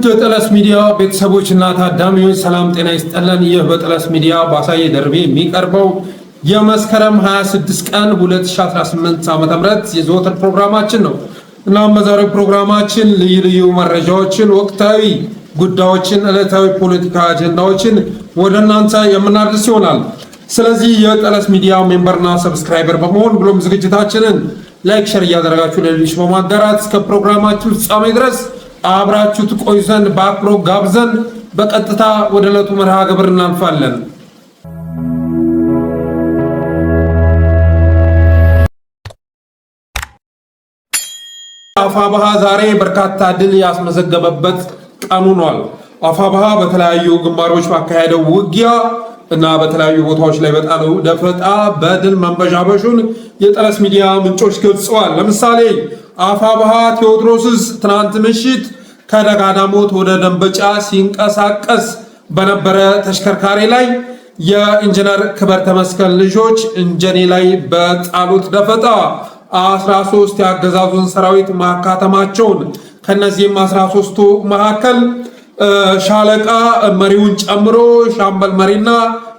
ውድ የጠለስ ሚዲያ ቤተሰቦችና ታዳሚዎች ሰላም ጤና ይስጥልን። ይህ በጠለስ ሚዲያ ባሳየ ደርቤ የሚቀርበው የመስከረም 26 ቀን 2018 ዓ.ም የዘወትር ፕሮግራማችን ነው። እናም በዛሬው ፕሮግራማችን ልዩ ልዩ መረጃዎችን፣ ወቅታዊ ጉዳዮችን፣ ዕለታዊ ፖለቲካ አጀንዳዎችን ወደ እናንተ የምናደርስ ይሆናል። ስለዚህ የጠለስ ሚዲያ ሜምበርና ሰብስክራይበር በመሆን ብሎም ዝግጅታችንን ላይክ፣ ሼር እያደረጋችሁ ለሌሎች በማጋራት እስከ ፕሮግራማችን ፍጻሜ ድረስ አብራችሁ ትቆዩ ዘንድ በአክብሮት ጋብዘን በቀጥታ ወደ ዕለቱ መርሃ ግብር እናልፋለን። አፋብኃ ዛሬ በርካታ ድል ያስመዘገበበት ቀን ሆኗል። አፋብኃ በተለያዩ ግንባሮች ባካሄደው ውጊያ እና በተለያዩ ቦታዎች ላይ በጣለው ደፈጣ በድል መንበሻበሹን የጠለስ ሚዲያ ምንጮች ገልጸዋል። ለምሳሌ አፋብኃ ቴዎድሮስ ትናንት ምሽት ከደጋዳሞት ወደ ደንበጫ ሲንቀሳቀስ በነበረ ተሽከርካሪ ላይ የኢንጂነር ክበር ተመስገን ልጆች እንጀኔ ላይ በጣሉት ደፈጣ 13 ያገዛዙን ሰራዊት ማካተማቸውን ከነዚህም 13ቱ መካከል ሻለቃ መሪውን ጨምሮ ሻምበል መሪና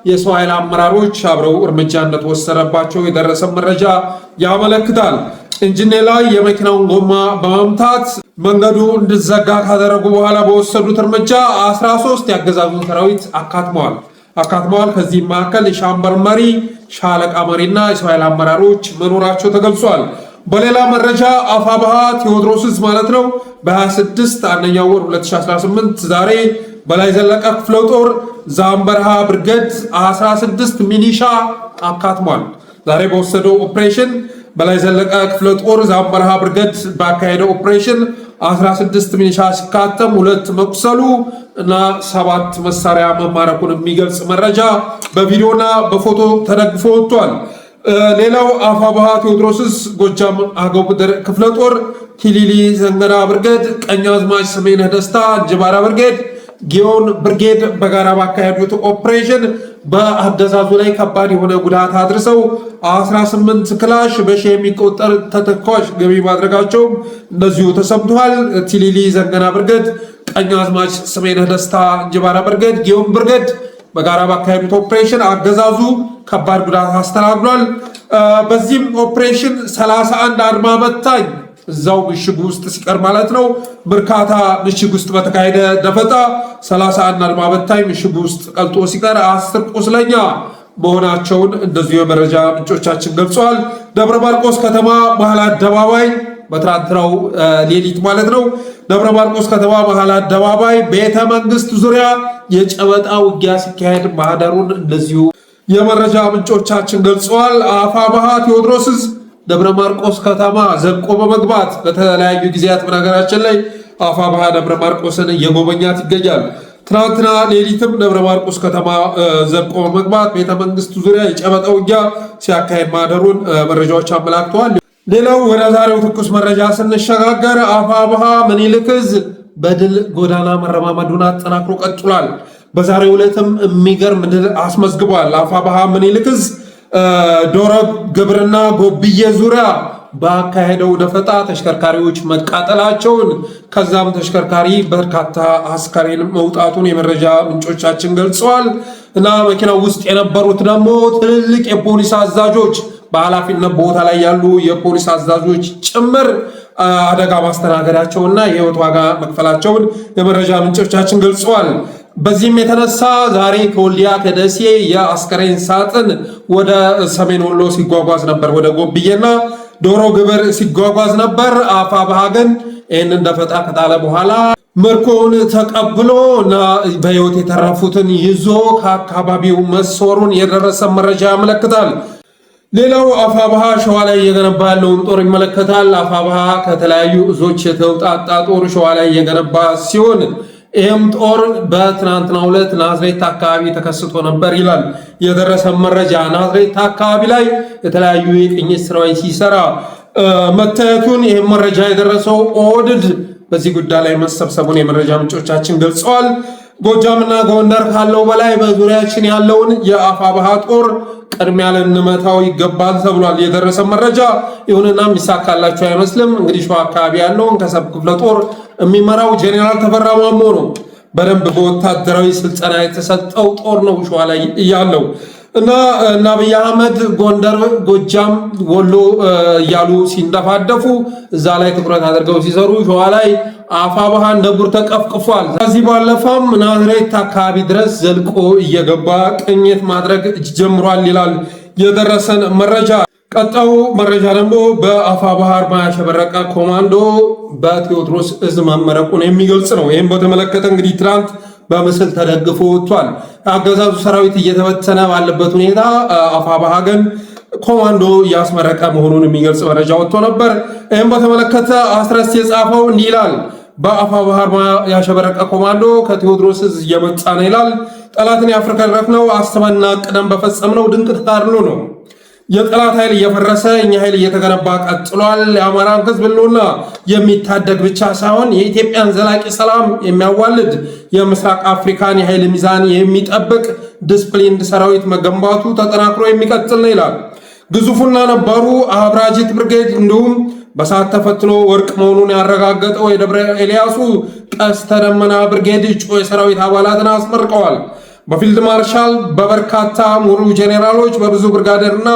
የሰው ኃይል አመራሮች አብረው እርምጃ እንደተወሰደባቸው የደረሰ መረጃ ያመለክታል። እንጂኔ ላይ የመኪናውን ጎማ በመምታት መንገዱ እንዲዘጋ ካደረጉ በኋላ በወሰዱት እርምጃ 13 ያገዛዙን ሰራዊት አካትመዋል። ከዚህም መካከል የሻምበል መሪ፣ ሻለቃ መሪና የሰው ኃይል አመራሮች መኖራቸው ተገልጿል። በሌላ መረጃ አፋብኃ ቴዎድሮስ ማለት ነው በ26 አንደኛው ወር 2018 ዛሬ በላይ ዘለቀ ክፍለ ጦር ዛምበረሃ ብርገድ 16 ሚሊሻ አካትሟል። ዛሬ በወሰደው ኦፕሬሽን በላይ ዘለቀ ክፍለ ጦር ዛምበረሃ ብርገድ ባካሄደው ኦፕሬሽን 16 ሚሊሻ ሲካተም 2 መቁሰሉ እና 7 መሳሪያ መማረኩን የሚገልጽ መረጃ በቪዲዮና በፎቶ ተደግፎ ወጥቷል። ሌላው አፋብኃ ቴዎድሮስ ጎጃም አገው ምድር ክፍለ ጦር ቲሊሊ ዘንገና ብርጌድ፣ ቀኛዝማች ስሜነህ ደስታ እንጅባራ ብርጌድ፣ ጊዮን ብርጌድ በጋራ ባካሄዱት ኦፕሬሽን በአገዛዙ ላይ ከባድ የሆነ ጉዳት አድርሰው 18 ክላሽ በሺ የሚቆጠር ተተኳሽ ገቢ ማድረጋቸው እንደዚሁ ተሰምቷል። ቲሊሊ ዘንገና ብርጌድ፣ ቀኛዝማች ስሜነህ ደስታ እንጅባራ ብርጌድ፣ ጊዮን ብርጌድ በጋራ ባካሄዱት ኦፕሬሽን አገዛዙ ከባድ ጉዳት አስተናግዷል። በዚህም ኦፕሬሽን 31 አድማ በታኝ እዛው ምሽግ ውስጥ ሲቀር ማለት ነው በርካታ ምሽግ ውስጥ በተካሄደ ደፈጣ 31 አድማ በታኝ ምሽግ ውስጥ ቀልጦ ሲቀር 10 ቁስለኛ መሆናቸውን እንደዚሁ የመረጃ ምንጮቻችን ገልጸዋል። ደብረ ማርቆስ ከተማ መሃል አደባባይ በትናንትናው ሌሊት ማለት ነው ደብረ ማርቆስ ከተማ መሃል አደባባይ ቤተ መንግስት ዙሪያ የጨበጣ ውጊያ ሲካሄድ ማህደሩን እንደዚሁ የመረጃ ምንጮቻችን ገልጸዋል። አፋብኃ ቴዎድሮስ ደብረ ማርቆስ ከተማ ዘልቆ በመግባት በተለያዩ ጊዜያት በነገራችን ላይ አፋብኃ ደብረ ማርቆስን እየጎበኛት ይገኛል። ትናንትና ሌሊትም ደብረ ማርቆስ ከተማ ዘልቆ በመግባት ቤተ መንግስት ዙሪያ የጨበጣ ውጊያ ሲያካሄድ ማህደሩን መረጃዎች አመላክተዋል። ሌላው ወደ ዛሬው ትኩስ መረጃ ስንሸጋገር አፋብኃ ምኒልክ ዕዝ በድል ጎዳና መረማመዱን አጠናክሮ ቀጥሏል። በዛሬው ዕለትም የሚገርም ድል አስመዝግቧል። አፋብኃ ምኒልክ ዕዝ ዶሮ ግብርና ጎብዬ ዙሪያ ባካሄደው ደፈጣ ተሽከርካሪዎች መቃጠላቸውን ከዛም ተሽከርካሪ በርካታ አስከሬን መውጣቱን የመረጃ ምንጮቻችን ገልጸዋል። እና መኪናው ውስጥ የነበሩት ደግሞ ትልልቅ የፖሊስ አዛዦች በኃላፊነት ቦታ ላይ ያሉ የፖሊስ አዛዦች ጭምር አደጋ ማስተናገዳቸውና የህይወት ዋጋ መክፈላቸውን የመረጃ ምንጮቻችን ገልጸዋል። በዚህም የተነሳ ዛሬ ከወልዲያ ከደሴ የአስከሬን ሳጥን ወደ ሰሜን ወሎ ሲጓጓዝ ነበር፣ ወደ ጎብዬና ዶሮ ግብር ሲጓጓዝ ነበር። አፋብኃ ግን ይህንን ደፈጣ ከጣለ በኋላ ምርኮውን ተቀብሎ እና በህይወት የተረፉትን ይዞ ከአካባቢው መሰወሩን የደረሰ መረጃ ያመለክታል። ሌላው አፋብኃ ሸዋ ላይ እየገነባ ያለውን ጦር ይመለከታል። አፋብኃ ከተለያዩ እዞች የተውጣጣ ጦር ሸዋ ላይ እየገነባ ሲሆን ይህም ጦር በትናንትናው ዕለት ናዝሬት አካባቢ ተከስቶ ነበር ይላል የደረሰ መረጃ። ናዝሬት አካባቢ ላይ የተለያዩ የቅኝት ስራዎች ሲሰራ መታየቱን ይህም መረጃ የደረሰው ኦህዴድ በዚህ ጉዳይ ላይ መሰብሰቡን የመረጃ ምንጮቻችን ገልጸዋል። ጎጃምና ጎንደር ካለው በላይ በዙሪያችን ያለውን የአፋብኃ ጦር ቅድሚያ ልንመታው ይገባል ተብሏል የደረሰ መረጃ። ይሁንና የሚሳካላቸው አይመስልም። እንግዲህ ሸዋ አካባቢ ያለውን ከሰብ ክፍለ ጦር የሚመራው ጄኔራል ተፈራ ማሞ ነው። በደንብ በወታደራዊ ስልጠና የተሰጠው ጦር ነው ሸዋ ላይ ያለው እና አብይ አህመድ ጎንደር፣ ጎጃም፣ ወሎ እያሉ ሲንደፋደፉ እዛ ላይ ትኩረት አድርገው ሲሰሩ ሸዋ ላይ አፋብኃ እንደ ጉር ተቀፍቅፏል። ከዚህ ባለፈም ናዝሬት አካባቢ ድረስ ዘልቆ እየገባ ቅኝት ማድረግ ጀምሯል ይላል የደረሰን መረጃ። ቀጣዩ መረጃ ደግሞ በአፋብኃ አርማ ያሸበረቀ ኮማንዶ በቴዎድሮስ እዝ መመረቁን የሚገልጽ ነው። ይህም በተመለከተ እንግዲህ ትናንት በምስል ተደግፎ ወጥቷል። አገዛዙ ሰራዊት እየተበተነ ባለበት ሁኔታ አፋብኃ ግን ኮማንዶ እያስመረቀ መሆኑን የሚገልጽ መረጃ ወጥቶ ነበር። ይህም በተመለከተ አስረስ የጻፈው እንዲህ ይላል። በአፋብኃ አርማ ያሸበረቀ ኮማንዶ ከቴዎድሮስ እዝ እየመጣ ነው ይላል። ጠላትን ያፍረከረክነው አስበንና ቅደም በፈጸምነው ድንቅ ተጋድሎ ነው። የጠላት ኃይል እየፈረሰ እኛ ኃይል እየተገነባ ቀጥሏል። የአማራን ሕዝብ ህልውና የሚታደግ ብቻ ሳይሆን የኢትዮጵያን ዘላቂ ሰላም የሚያዋልድ የምስራቅ አፍሪካን የኃይል ሚዛን የሚጠብቅ ዲስፕሊንድ ሰራዊት መገንባቱ ተጠናክሮ የሚቀጥል ነው ይላል። ግዙፉና ነባሩ አብራጂት ብርጌድ እንዲሁም በሰዓት ተፈትኖ ወርቅ መሆኑን ያረጋገጠው የደብረ ኤልያሱ ቀስተ ደመና ብርጌድ እጩ የሰራዊት አባላትን አስመርቀዋል። በፊልድ ማርሻል በበርካታ ሙሉ ጄኔራሎች በብዙ ብርጋዴርና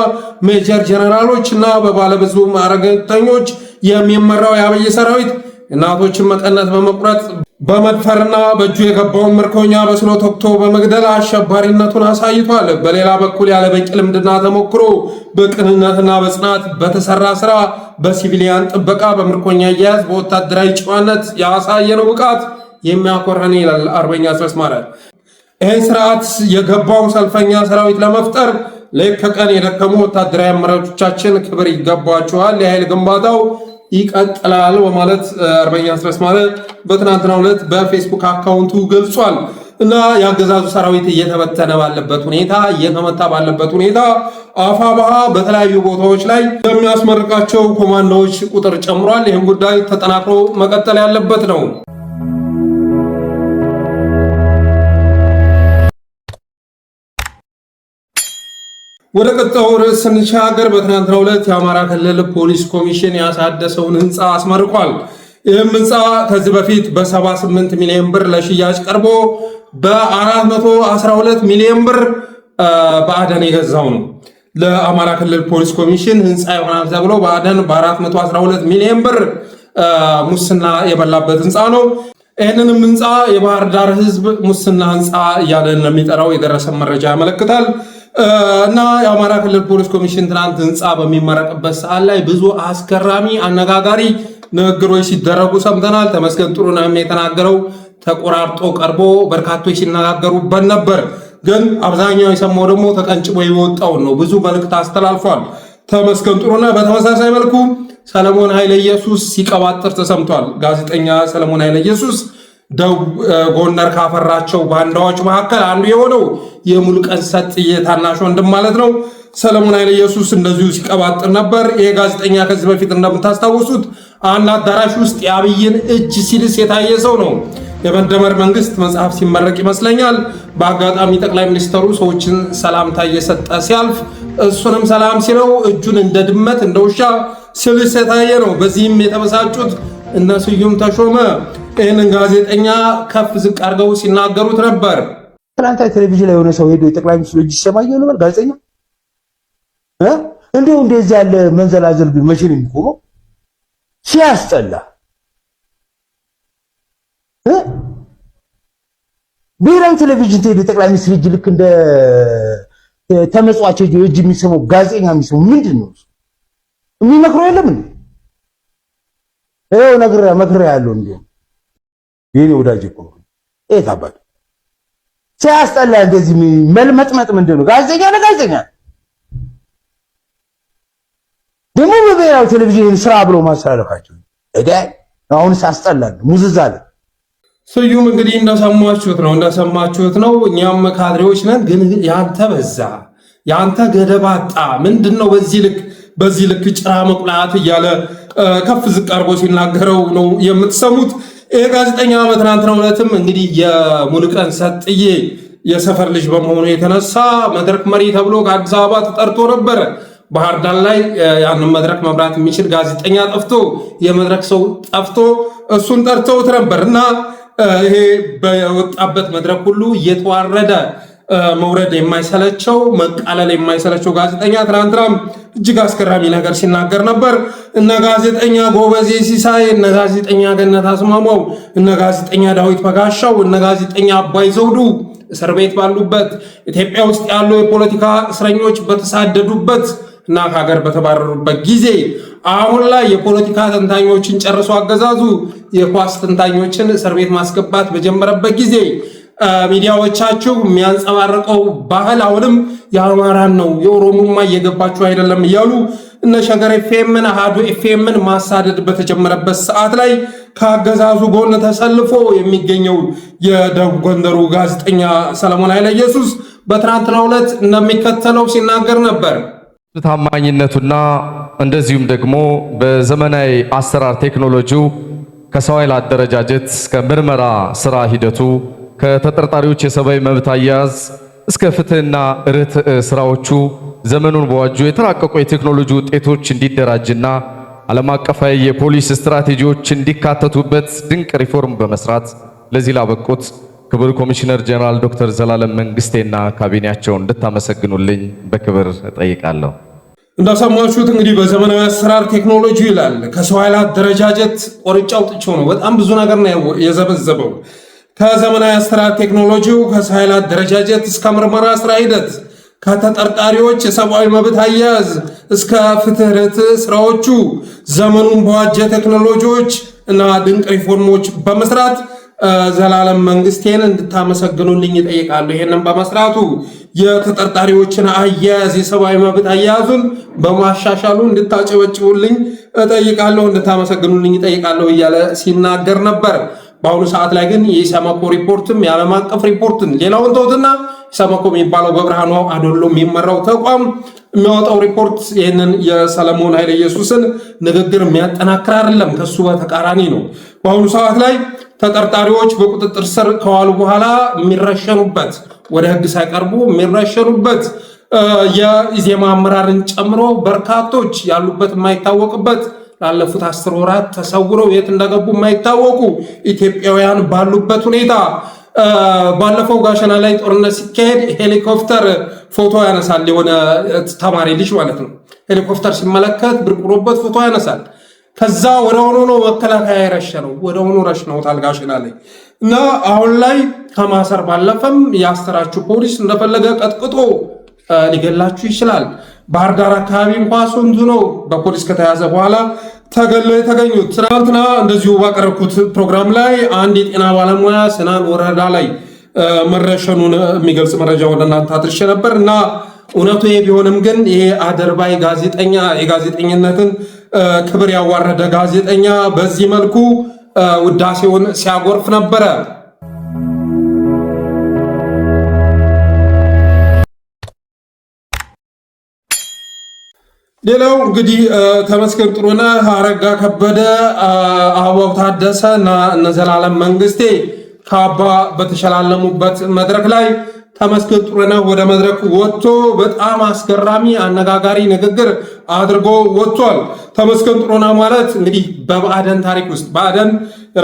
ሜጀር ጄኔራሎች እና በባለብዙ ማዕረገኞች የሚመራው የአብይ ሰራዊት እናቶችን መቀነት በመቁረጥ በመድፈርና በእጁ የገባውን ምርኮኛ በስሎ ተኩቶ በመግደል አሸባሪነቱን አሳይቷል። በሌላ በኩል ያለ በቂ ልምድና ተሞክሮ በቅንነትና በጽናት በተሰራ ስራ በሲቪሊያን ጥበቃ፣ በምርኮኛ አያያዝ፣ በወታደራዊ ጨዋነት ያሳየነው ብቃት የሚያኮራን ይላል አርበኛ አስረስ ማረ። ይህን ስርዓት የገባው ሰልፈኛ ሰራዊት ለመፍጠር ሌት ከቀን የደከሙ ወታደራዊ አመራሮቻችን ክብር ይገባቸዋል። የኃይል ግንባታው ይቀጥላል በማለት አርበኛ አስረስ ማረ በትናንትናው ዕለት በፌስቡክ አካውንቱ ገልጿል። እና የአገዛዙ ሰራዊት እየተበተነ ባለበት ሁኔታ እየተመታ ባለበት ሁኔታ አፋብኃ በተለያዩ ቦታዎች ላይ የሚያስመርቃቸው ኮማንዶዎች ቁጥር ጨምሯል። ይህም ጉዳይ ተጠናክሮ መቀጠል ያለበት ነው። ወደ ቀጣዩ ርዕስ ስንሻገር በትናንትናው ዕለት የአማራ ክልል ፖሊስ ኮሚሽን ያሳደሰውን ህንፃ አስመርቋል። ይህም ህንፃ ከዚህ በፊት በ78 ሚሊዮን ብር ለሽያጭ ቀርቦ በ412 ሚሊዮን ብር ብአዴን የገዛው ነው። ለአማራ ክልል ፖሊስ ኮሚሽን ህንፃ ይሆናል ተብሎ ብአዴን በ412 ሚሊዮን ብር ሙስና የበላበት ህንፃ ነው። ይህንንም ህንፃ የባህር ዳር ህዝብ ሙስና ህንፃ እያለ እንደሚጠራው የደረሰ መረጃ ያመለክታል። እና የአማራ ክልል ፖሊስ ኮሚሽን ትናንት ህንፃ በሚመረቅበት ሰዓት ላይ ብዙ አስገራሚ አነጋጋሪ ንግግሮች ሲደረጉ ሰምተናል። ተመስገን ጥሩነህም የተናገረው ተቆራርጦ ቀርቦ በርካቶች ሲነጋገሩበት ነበር። ግን አብዛኛው የሰማው ደግሞ ተቀንጭቦ የወጣውን ነው። ብዙ መልእክት አስተላልፏል ተመስገን ጥሩነህ። በተመሳሳይ መልኩ ሰለሞን ኃይለ ኢየሱስ ሲቀባጥር ተሰምቷል። ጋዜጠኛ ሰለሞን ኃይለ ኢየሱስ ጎንደር ካፈራቸው ባንዳዎች መካከል አንዱ የሆነው የሙሉቀን ሰጥዬ ታናሽ ወንድም ማለት ነው ሰለሞን ኃይለ ኢየሱስ እንደዚሁ ሲቀባጥር ነበር። ይሄ ጋዜጠኛ ከዚህ በፊት እንደምታስታውሱት አንድ አዳራሽ ውስጥ የአብይን እጅ ሲልስ የታየ ሰው ነው። የመደመር መንግስት መጽሐፍ ሲመረቅ ይመስለኛል በአጋጣሚ ጠቅላይ ሚኒስትሩ ሰዎችን ሰላምታ እየሰጠ ሲያልፍ እሱንም ሰላም ሲለው እጁን እንደ ድመት እንደ ውሻ ሲልስ የታየ ነው። በዚህም የተበሳጩት እነ ስዩም ተሾመ ይህንን ጋዜጠኛ ከፍ ዝቅ አድርገው ሲናገሩት ነበር። ትናንት ቴሌቪዥን ላይ የሆነ ሰው ሄዶ የጠቅላይ ሚኒስትሩ እጅ ሲሰማየው ነበር ጋዜጠኛ እንዲሁ እንደዚህ ያለ መንዘላዘል ግን መቼ ነው የሚቆመው? ሲያስጠላ ብሔራዊ ቴሌቪዥን ሄዶ የጠቅላይ ሚኒስትሩ እጅ ልክ እንደ ተመጽዋች እጅ የሚሰማው ጋዜጠኛ የሚሰማው ምንድን ነው? የሚመክረው የለም እንዴ? ይኸው መክሬ ያለው እንዴ የኔ ወዳጅ እኮ ታባቱ ሲያስጠላ እንደዚህ መልመጥመጥ ምንድን ነው? ጋዜጠኛ ነው ጋዜጠኛ ደግሞ በብሔራዊ ቴሌቪዥን ስራ ብሎ ማስተላለፋቸው አሁን ሲያስጠላል ሙዝዝ አለ። ስዩም እንግዲህ እንደሰማችሁት ነው። እኛም ካድሬዎች ነን፣ ግን ያንተ በዛ ያንተ ገደባጣ ምንድነው? በዚህ ልክ ጭራ መቁላት እያለ ከፍ ዝቅ አድርጎ ሲናገረው ነው የምትሰሙት። ይሄ ጋዜጠኛ በትናንትናው ዕለትም እንግዲህ የሙሉቀን ሰጥዬ የሰፈር ልጅ በመሆኑ የተነሳ መድረክ መሪ ተብሎ ከአዲስ አበባ ተጠርቶ ነበረ። ባህር ዳር ላይ ያንን መድረክ መምራት የሚችል ጋዜጠኛ ጠፍቶ የመድረክ ሰው ጠፍቶ እሱን ጠርተውት ነበር እና ይሄ በወጣበት መድረክ ሁሉ እየተዋረደ መውረድ የማይሰለቸው መቃለል የማይሰለቸው ጋዜጠኛ ትናንትናም እጅግ አስገራሚ ነገር ሲናገር ነበር። እነ ጋዜጠኛ ጎበዜ ሲሳይ፣ እነ ጋዜጠኛ ገነት አስማማው፣ እነ ጋዜጠኛ ዳዊት በጋሻው፣ እነ ጋዜጠኛ አባይ ዘውዱ እስር ቤት ባሉበት ኢትዮጵያ ውስጥ ያሉ የፖለቲካ እስረኞች በተሳደዱበት እና ከሀገር በተባረሩበት ጊዜ አሁን ላይ የፖለቲካ ተንታኞችን ጨርሶ አገዛዙ የኳስ ተንታኞችን እስር ቤት ማስገባት በጀመረበት ጊዜ ሚዲያዎቻችሁ የሚያንጸባርቀው ባህል አሁንም የአማራን ነው፣ የኦሮሞማ እየገባችሁ አይደለም እያሉ እነ ሸገር ኤፍኤምን አሃዱ ኤፍኤምን ማሳደድ በተጀመረበት ሰዓት ላይ ከአገዛዙ ጎን ተሰልፎ የሚገኘው የደቡብ ጎንደሩ ጋዜጠኛ ሰለሞን ኃይለ ኢየሱስ በትናንትናው ዕለት እንደሚከተለው ሲናገር ነበር። ታማኝነቱና እንደዚሁም ደግሞ በዘመናዊ አሰራር ቴክኖሎጂው ከሰው ኃይል አደረጃጀት እስከ ምርመራ ስራ ሂደቱ ከተጠርጣሪዎች የሰብአዊ መብት አያያዝ እስከ ፍትህና ርትዕ ስራዎቹ ዘመኑን በዋጁ የተራቀቁ የቴክኖሎጂ ውጤቶች እንዲደራጅና ዓለም አቀፋዊ የፖሊስ ስትራቴጂዎች እንዲካተቱበት ድንቅ ሪፎርም በመስራት ለዚህ ላበቁት ክቡር ኮሚሽነር ጀነራል ዶክተር ዘላለም መንግስቴና ካቢኔያቸውን እንድታመሰግኑልኝ በክብር እጠይቃለሁ። እንደሰማችሁት እንግዲህ በዘመናዊ አሰራር ቴክኖሎጂ ይላል። ከሰው ኃይል አደረጃጀት ቆርጬ አውጥቼው ነው። በጣም ብዙ ነገር ነው የዘበዘበው። ከዘመናዊ አሰራር ቴክኖሎጂው ከሰው ኃይል አደረጃጀት እስከ ምርመራ ስራ ሂደት ከተጠርጣሪዎች የሰብአዊ መብት አያያዝ እስከ ፍትህ ርትዕ ስራዎቹ ዘመኑን በዋጀ ቴክኖሎጂዎች እና ድንቅ ሪፎርሞች በመስራት ዘላለም መንግስቴን እንድታመሰግኑልኝ ይጠይቃሉ። ይሄንን በመስራቱ የተጠርጣሪዎችን አያያዝ የሰብአዊ መብት አያያዙን በማሻሻሉ እንድታጨበጭቡልኝ እጠይቃለሁ፣ እንድታመሰግኑልኝ እጠይቃለሁ እያለ ሲናገር ነበር። በአሁኑ ሰዓት ላይ ግን የኢሰመኮ ሪፖርትም የዓለም አቀፍ ሪፖርትን ሌላውን ተውትና ኢሰመኮ የሚባለው በብርሃኑ አዶሎ የሚመራው ተቋም የሚያወጣው ሪፖርት ይህንን የሰለሞን ኃይለ ኢየሱስን ንግግር የሚያጠናክር አይደለም፣ ከሱ በተቃራኒ ነው። በአሁኑ ሰዓት ላይ ተጠርጣሪዎች በቁጥጥር ስር ከዋሉ በኋላ የሚረሸኑበት ወደ ህግ ሳይቀርቡ የሚረሸኑበት የኢዜማ አመራርን ጨምሮ በርካቶች ያሉበት የማይታወቅበት ላለፉት 10 ወራት ተሰውረው የት እንደገቡ የማይታወቁ ኢትዮጵያውያን ባሉበት ሁኔታ ባለፈው ጋሸና ላይ ጦርነት ሲካሄድ ሄሊኮፕተር ፎቶ ያነሳል። የሆነ ተማሪ ልጅ ማለት ነው። ሄሊኮፕተር ሲመለከት ብርቁሮበት ፎቶ ያነሳል። ከዛ ወደሆኑ ነው መከላከያ የረሸነው፣ ወደሆኑ ረሽነውታል ጋሸና ላይ እና አሁን ላይ ከማሰር ባለፈም ያሰራችሁ ፖሊስ እንደፈለገ ቀጥቅጦ ሊገላችሁ ይችላል። ባህር ዳር አካባቢ እንኳን ስንቱ ነው በፖሊስ ከተያዘ በኋላ ተገለው የተገኙት። ትናንትና እንደዚሁ ባቀረብኩት ፕሮግራም ላይ አንድ የጤና ባለሙያ ስናን ወረዳ ላይ መረሸኑን የሚገልጽ መረጃ ወደ እናንተ አድርሼ ነበር እና እውነቱ ይሄ ቢሆንም ግን ይሄ አደርባይ ጋዜጠኛ የጋዜጠኝነትን ክብር ያዋረደ ጋዜጠኛ በዚህ መልኩ ውዳሴውን ሲያጎርፍ ነበረ። ሌላው እንግዲህ ተመስገን ጥሩነህ፣ አረጋ ከበደ፣ አበባው ታደሰ እና እነ ዘላለም መንግስቴ ካባ በተሸላለሙበት መድረክ ላይ ተመስገን ጥሩነህ ወደ መድረክ ወጥቶ በጣም አስገራሚ አነጋጋሪ ንግግር አድርጎ ወጥቷል። ተመስገን ጥሩነህ ማለት እንግዲህ በብአዴን ታሪክ ውስጥ ብአዴን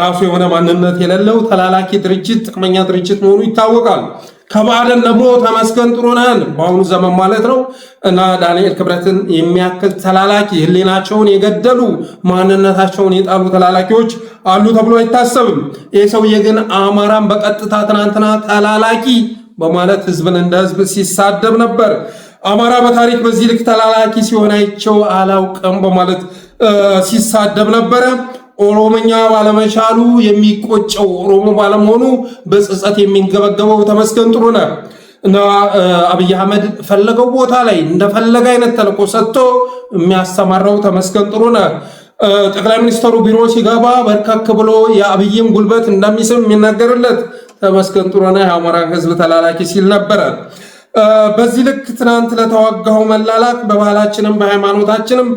ራሱ የሆነ ማንነት የሌለው ተላላኪ ድርጅት፣ ጥቅመኛ ድርጅት መሆኑ ይታወቃል። ከባዕደን ደግሞ ተመስገን ጥሩነህን በአሁኑ ዘመን ማለት ነው እና ዳንኤል ክብረትን የሚያክል ተላላኪ ህሊናቸውን የገደሉ ማንነታቸውን የጣሉ ተላላኪዎች አሉ ተብሎ አይታሰብም። ይህ ሰውዬ ግን አማራን በቀጥታ ትናንትና ተላላኪ በማለት ህዝብን እንደ ህዝብ ሲሳደብ ነበር። አማራ በታሪክ በዚህ ልክ ተላላኪ ሲሆን አይቼው አላውቅም በማለት ሲሳደብ ነበረ። ኦሮሞኛ ባለመቻሉ የሚቆጨው ኦሮሞ ባለመሆኑ በጸጸት የሚንገበገበው ተመስገን ጥሩነህ እና አብይ አህመድ ፈለገው ቦታ ላይ እንደፈለገ አይነት ተልዕኮ ሰጥቶ የሚያስተማራው ተመስገን ጥሩነህ ጠቅላይ ሚኒስትሩ ቢሮ ሲገባ በርከክ ብሎ የአብይም ጉልበት እንደሚስም የሚናገርለት ተመስገን ጥሩነህ የአማራ ህዝብ ተላላኪ ሲል ነበረ። በዚህ ልክ ትናንት ለተዋጋው መላላክ በባህላችንም በሃይማኖታችንም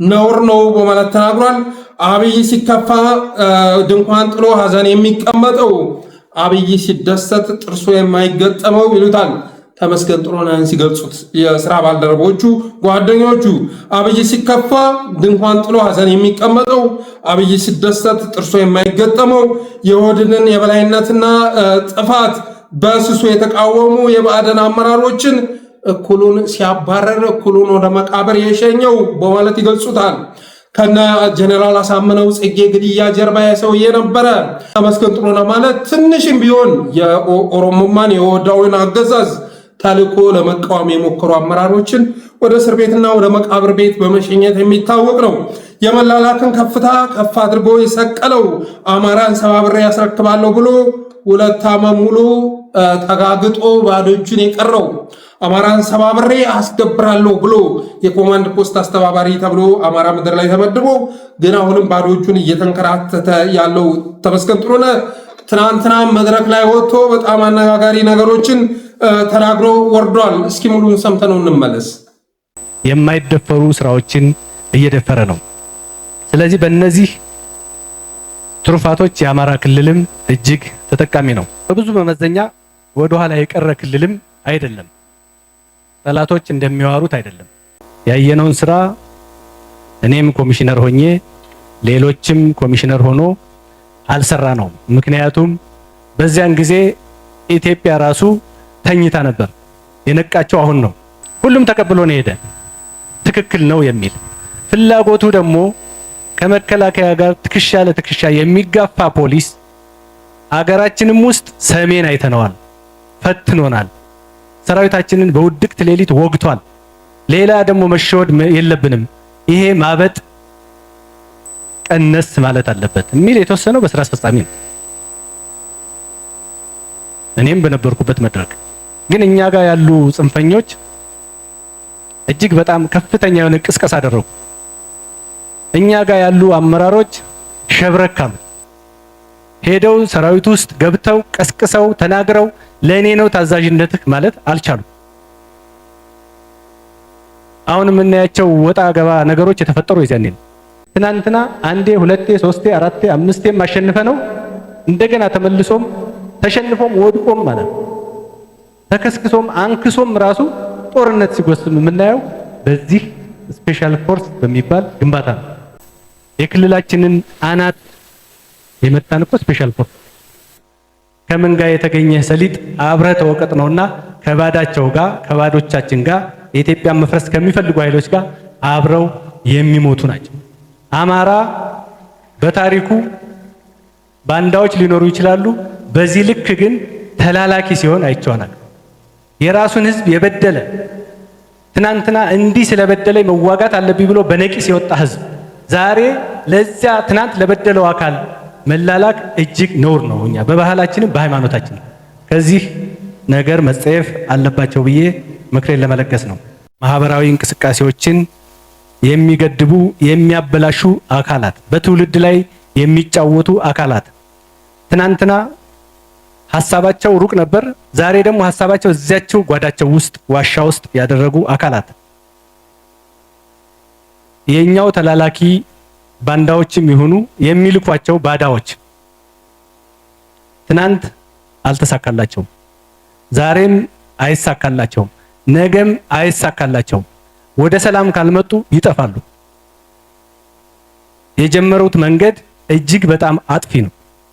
ነውር ነው በማለት ተናግሯል። አብይ ሲከፋ ድንኳን ጥሎ ሀዘን የሚቀመጠው፣ አብይ ሲደሰት ጥርሶ የማይገጠመው ይሉታል ተመስገን ጥሩነህን ሲገልጹት የስራ ባልደረቦቹ ጓደኞቹ። አብይ ሲከፋ ድንኳን ጥሎ ሀዘን የሚቀመጠው፣ አብይ ሲደሰት ጥርሶ የማይገጠመው፣ የወድንን የበላይነትና ጥፋት በስሱ የተቃወሙ የብአዴን አመራሮችን እኩሉን ሲያባረር እኩሉን ወደ መቃብር የሸኘው በማለት ይገልጹታል። ከነ ጀነራል አሳምነው ጽጌ ግድያ ጀርባ የሰውዬ ነበረ ተመስገን ጥሩነህ ማለት ትንሽም ቢሆን የኦሮሞማን የወዳውን አገዛዝ ተልኮ ለመቃወም የሞከሩ አመራሮችን ወደ እስር ቤትና ወደ መቃብር ቤት በመሸኘት የሚታወቅ ነው። የመላላክን ከፍታ ከፍ አድርጎ የሰቀለው አማራን ሰባብሬ ያስረክባለሁ ብሎ 2 ዓመት ሙሉ ተጋግጦ ባዶ እጁን የቀረው አማራን ሰባብሬ አስገብራለሁ ብሎ የኮማንድ ፖስት አስተባባሪ ተብሎ አማራ ምድር ላይ ተመድቦ ግን አሁንም ባዶ እጁን እየተንከራተተ ያለው ተመስገን ጥሩነህ ትናንትና መድረክ ላይ ወጥቶ በጣም አነጋጋሪ ነገሮችን ተናግሮ ወርዷል። እስኪ ሙሉን ሰምተነው እንመለስ። የማይደፈሩ ስራዎችን እየደፈረ ነው። ስለዚህ በእነዚህ ትሩፋቶች የአማራ ክልልም እጅግ ተጠቃሚ ነው። በብዙ መመዘኛ ወደ ኋላ የቀረ ክልልም አይደለም። ጠላቶች እንደሚዋሩት አይደለም። ያየነውን ስራ እኔም ኮሚሽነር ሆኜ ሌሎችም ኮሚሽነር ሆኖ አልሰራ ነው። ምክንያቱም በዚያን ጊዜ ኢትዮጵያ ራሱ ተኝታ ነበር። የነቃቸው አሁን ነው። ሁሉም ተቀብሎ ነው ሄደ። ትክክል ነው የሚል ፍላጎቱ ደግሞ ከመከላከያ ጋር ትከሻ ለትከሻ የሚጋፋ ፖሊስ አገራችንም ውስጥ ሰሜን አይተነዋል፣ ፈትኖናል። ሰራዊታችንን በውድቅት ሌሊት ወግቷል። ሌላ ደግሞ መሸወድ የለብንም። ይሄ ማበጥ ቀነስ ማለት አለበት የሚል የተወሰነው በስራ አስፈጻሚ ነው። እኔም በነበርኩበት መድረክ ግን እኛ ጋር ያሉ ጽንፈኞች እጅግ በጣም ከፍተኛ የሆነ ቅስቀሳ አደረጉ። እኛ ጋር ያሉ አመራሮች ሸብረካም ሄደው ሰራዊቱ ውስጥ ገብተው ቀስቅሰው ተናግረው ለኔ ነው ታዛዥነትህ ማለት አልቻሉም። አሁን የምናያቸው ወጣ ገባ ነገሮች የተፈጠሩ ይዘን ትናንትና አንዴ ሁለቴ ሶስቴ አራቴ አምስቴም ማሸነፈ ነው እንደገና ተመልሶም ተሸንፎም ወድቆም ማለት ተከስክሶም አንክሶም ራሱ ጦርነት ሲጎስም የምናየው በዚህ ስፔሻል ፎርስ በሚባል ግንባታ ነው። የክልላችንን አናት የመጣን እኮ ስፔሻል ፎርስ ከምን ጋር የተገኘ ሰሊጥ አብረ ተወቀጥ ነውና ከባዳቸው ጋር ከባዶቻችን ጋር የኢትዮጵያ መፍረስ ከሚፈልጉ ኃይሎች ጋር አብረው የሚሞቱ ናቸው። አማራ በታሪኩ ባንዳዎች ሊኖሩ ይችላሉ። በዚህ ልክ ግን ተላላኪ ሲሆን አይቻናል። የራሱን ህዝብ የበደለ ትናንትና እንዲህ ስለበደለ መዋጋት አለብኝ ብሎ በነቂስ የወጣ ህዝብ ዛሬ ለዚያ ትናንት ለበደለው አካል መላላክ እጅግ ነውር ነው። እኛ በባህላችንም በሃይማኖታችንም ከዚህ ነገር መጸየፍ አለባቸው ብዬ ምክሬን ለመለገስ ነው። ማህበራዊ እንቅስቃሴዎችን የሚገድቡ የሚያበላሹ አካላት፣ በትውልድ ላይ የሚጫወቱ አካላት ትናንትና ሐሳባቸው ሩቅ ነበር፣ ዛሬ ደግሞ ሐሳባቸው እዚያቸው ጓዳቸው ውስጥ ዋሻ ውስጥ ያደረጉ አካላት የኛው ተላላኪ ባንዳዎችም ይሁኑ የሚልኳቸው ባዳዎች ትናንት አልተሳካላቸውም፣ ዛሬም አይሳካላቸውም፣ ነገም አይሳካላቸውም። ወደ ሰላም ካልመጡ ይጠፋሉ። የጀመሩት መንገድ እጅግ በጣም አጥፊ ነው።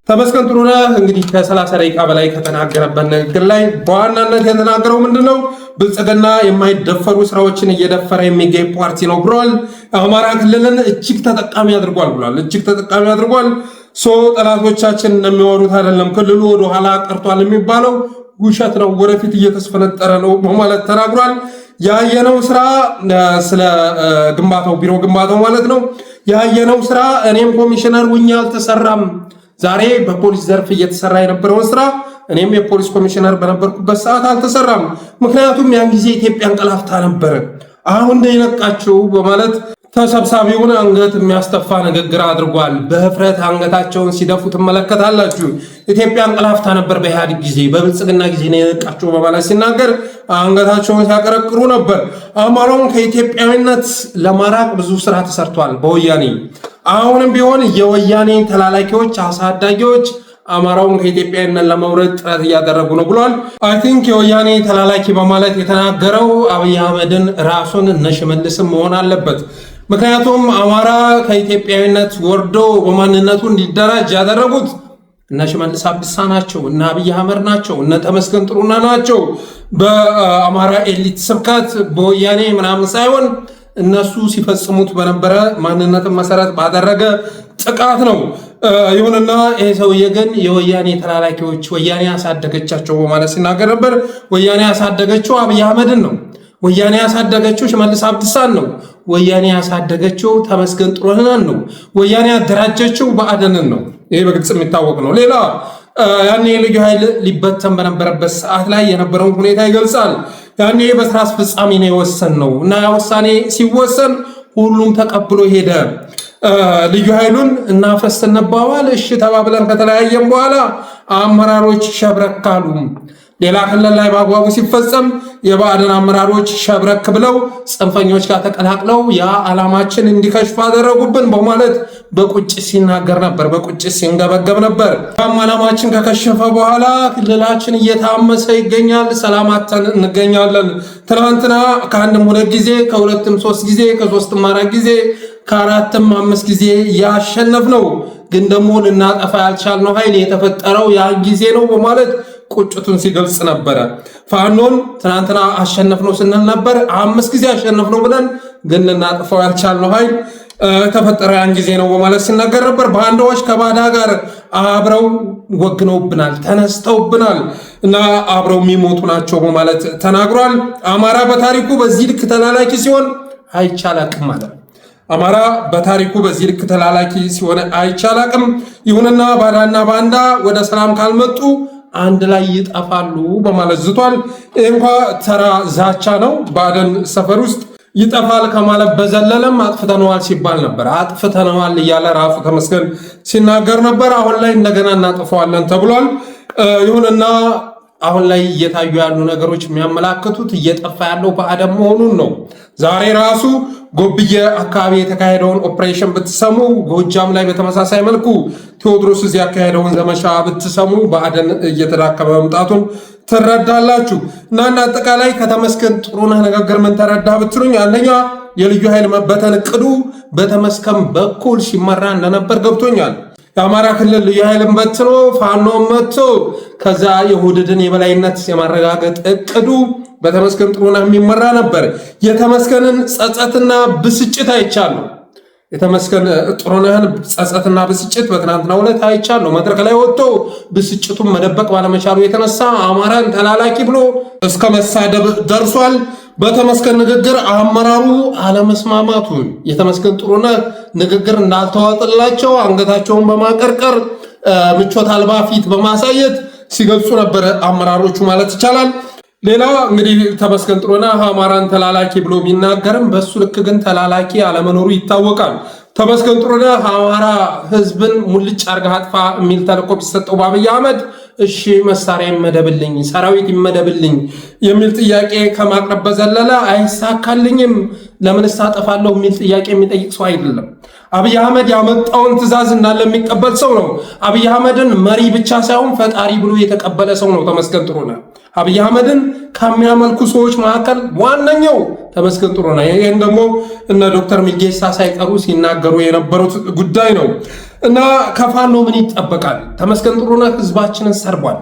ተመስገን ጥሩነህ እንግዲህ ከ30 ደቂቃ በላይ ከተናገረበት ንግግር ላይ በዋናነት የተናገረው ምንድነው? ብልጽግና የማይደፈሩ ስራዎችን እየደፈረ የሚገኝ ፓርቲ ነው ብሏል። አማራ ክልልን እጅግ ተጠቃሚ አድርጓል ብሏል። እጅግ ተጠቃሚ አድርጓል። ጠላቶቻችን እንደሚወሩት አይደለም ክልሉ ወደ ኋላ ቀርቷል የሚባለው ውሸት ነው፣ ወደፊት እየተስፈነጠረ ነው በማለት ተናግሯል። ያየነው ስራ ስለ ግንባታው ቢሮ ግንባታው ማለት ነው ያየነው ስራ እኔም ኮሚሽነር ሁኜ አልተሰራም። ዛሬ በፖሊስ ዘርፍ እየተሰራ የነበረውን ስራ እኔም የፖሊስ ኮሚሽነር በነበርኩበት ሰዓት አልተሰራም። ምክንያቱም ያን ጊዜ ኢትዮጵያ እንቀላፍታ ነበር፣ አሁን ነው የነቃችው በማለት ተሰብሳቢውን አንገት የሚያስተፋ ንግግር አድርጓል። በህፍረት አንገታቸውን ሲደፉ ትመለከታላችሁ። ኢትዮጵያ እንቅላፍታ ነበር በኢህአዴግ ጊዜ፣ በብልጽግና ጊዜ ነው የነቃቸው በማለት ሲናገር አንገታቸውን ሲያቀረቅሩ ነበር። አማራውን ከኢትዮጵያዊነት ለማራቅ ብዙ ስራ ተሰርቷል በወያኔ። አሁንም ቢሆን የወያኔ ተላላኪዎች፣ አሳዳጊዎች አማራውን ከኢትዮጵያዊነት ለመውረድ ጥረት እያደረጉ ነው ብሏል። አይ ቲንክ የወያኔ ተላላኪ በማለት የተናገረው አብይ አህመድን ራሱን እነ ሽመልስም መሆን አለበት። ምክንያቱም አማራ ከኢትዮጵያዊነት ወርዶ በማንነቱ እንዲደራጅ ያደረጉት እነ ሽመልስ አብዲሳ ናቸው፣ እነ አብይ አህመድ ናቸው፣ እነ ተመስገን ጥሩነህ ናቸው። በአማራ ኤሊት ስብከት በወያኔ ምናምን ሳይሆን እነሱ ሲፈጽሙት በነበረ ማንነትን መሰረት ባደረገ ጥቃት ነው። ይሁንና ይሄ ሰውዬ ግን የወያኔ ተላላኪዎች ወያኔ ያሳደገቻቸው በማለት ሲናገር ነበር። ወያኔ ያሳደገችው አብይ አህመድን ነው። ወያኔ ያሳደገችው ሽመልስ አብዲሳን ነው። ወያኔ ያሳደገችው ተመስገን ጥሩነህን ነው። ወያኔ ያደራጀችው ብአዴንን ነው። ይሄ በግልጽ የሚታወቅ ነው። ሌላ ያኔ ልዩ ኃይል ሊበተን በነበረበት ሰዓት ላይ የነበረውን ሁኔታ ይገልጻል። ያኔ በስራ አስፈጻሚ ነው የወሰን ነው እና ያ ውሳኔ ሲወሰን ሁሉም ተቀብሎ ሄደ። ልዩ ኃይሉን እናፍረስ እንባባል፣ እሺ ተባብለን ከተለያየም በኋላ አመራሮች ሸብረካሉ። ሌላ ክልል ላይ በአግባቡ ሲፈጸም የብአዴን አመራሮች ሸብረክ ብለው ጽንፈኞች ጋር ተቀላቅለው ያ ዓላማችን እንዲከሽፍ አደረጉብን በማለት በቁጭት ሲናገር ነበር፣ በቁጭት ሲንገበገብ ነበር። ያም ዓላማችን ከከሸፈ በኋላ ክልላችን እየታመሰ ይገኛል፣ ሰላማተን እንገኛለን። ትናንትና ከአንድም 2 ጊዜ ከ2ም 3 ጊዜ ከ3ም 4 ጊዜ ከ4ም 5 ጊዜ ያሸነፍነው ግን ደግሞ ልናጠፋ ያልቻልነው ኃይል የተፈጠረው ያ ጊዜ ነው በማለት ቁጭቱን ሲገልጽ ነበረ። ፋኖን ትናንትና አሸነፍነው ስንል ነበር፣ 5 ጊዜ አሸነፍነው ብለን ግን ልናጠፋው ያልቻልነው ኃይል ተፈጠረ ያን ጊዜ ነው በማለት ሲናገር ነበር። ባንዳዎች ከባዳ ጋር አብረው ወግነውብናል፣ ተነስተውብናል እና አብረው የሚሞቱ ናቸው በማለት ተናግሯል። አማራ በታሪኩ በዚህ ልክ ተላላኪ ሲሆን አይቻላቅም ማለት አማራ በታሪኩ በዚህ ልክ ተላላኪ ሲሆን አይቻላቅም። ይሁንና ባዳና ባንዳ ወደ ሰላም ካልመጡ አንድ ላይ ይጠፋሉ በማለት ዝቷል። እንኳ ተራ ዛቻ ነው። ብአዴን ሰፈር ውስጥ ይጠፋል ከማለት በዘለለም አጥፍተነዋል ሲባል ነበር። አጥፍተነዋል እያለ ራሱ ተመስገን ሲናገር ነበር። አሁን ላይ እንደገና እናጥፈዋለን ተብሏል። ይሁንና አሁን ላይ እየታዩ ያሉ ነገሮች የሚያመላክቱት እየጠፋ ያለው ብአዴን መሆኑን ነው። ዛሬ ራሱ ጎብዬ አካባቢ የተካሄደውን ኦፕሬሽን ብትሰሙ፣ ጎጃም ላይ በተመሳሳይ መልኩ ቴዎድሮስ እዚህ ያካሄደውን ዘመቻ ብትሰሙ ብአዴን እየተዳከመ መምጣቱን ትረዳላችሁ። እና አጠቃላይ ከተመስገን ጥሩነህ ንግግር ምን ተረዳ ብትሉኝ፣ አንደኛ የልዩ ኃይል መበተን እቅዱ በተመስገን በኩል ሲመራ እንደነበር ገብቶኛል። የአማራ ክልል ልዩ ኃይልን በትኖ ፋኖን መጥቶ ከዛ የሁድድን የበላይነት የማረጋገጥ እቅዱ በተመስገን ጥሩነህ የሚመራ ነበር። የተመስገንን ጸጸትና ብስጭት አይቻለሁ። የተመስገን ጥሩነህን ጸጸትና ብስጭት በትናንትናው ዕለት አይቻለሁ። መድረክ ላይ ወጥቶ ብስጭቱን መደበቅ ባለመቻሉ የተነሳ አማራን ተላላኪ ብሎ እስከ መሳደብ ደርሷል። በተመስገን ንግግር አመራሩ አለመስማማቱ የተመስገን ጥሩነህ ንግግር እንዳልተዋጠላቸው አንገታቸውን በማቀርቀር ምቾት አልባ ፊት በማሳየት ሲገልጹ ነበር አመራሮቹ ማለት ይቻላል። ሌላ እንግዲህ ተመስገን ጥሩነህ አማራን ተላላኪ ብሎ ቢናገርም በሱ ልክ ግን ተላላኪ አለመኖሩ ይታወቃል። ተመስገን ጥሩነህ አማራ ህዝብን ሙልጭ አርጋ አጥፋ የሚል ተልዕኮ ቢሰጠው በአብይ አህመድ እሺ መሳሪያ ይመደብልኝ፣ ሰራዊት ይመደብልኝ የሚል ጥያቄ ከማቅረብ በዘለለ አይሳካልኝም፣ ለምንስ አጠፋለሁ የሚል ጥያቄ የሚጠይቅ ሰው አይደለም። አብይ አህመድ ያመጣውን ትዕዛዝ እንዳለ የሚቀበል ሰው ነው። አብይ አህመድን መሪ ብቻ ሳይሆን ፈጣሪ ብሎ የተቀበለ ሰው ነው ተመስገን ጥሩነህ። አብይ አህመድን ከሚያመልኩ ሰዎች መካከል ዋነኛው ተመስገን ጥሩነህ። ይህን ደግሞ እነ ዶክተር ሚልጌሳ ሳይቀሩ ሲናገሩ የነበሩት ጉዳይ ነው። እና ከፋኖ ምን ይጠበቃል? ተመስገን ጥሩነህ ህዝባችንን ሰርቧል።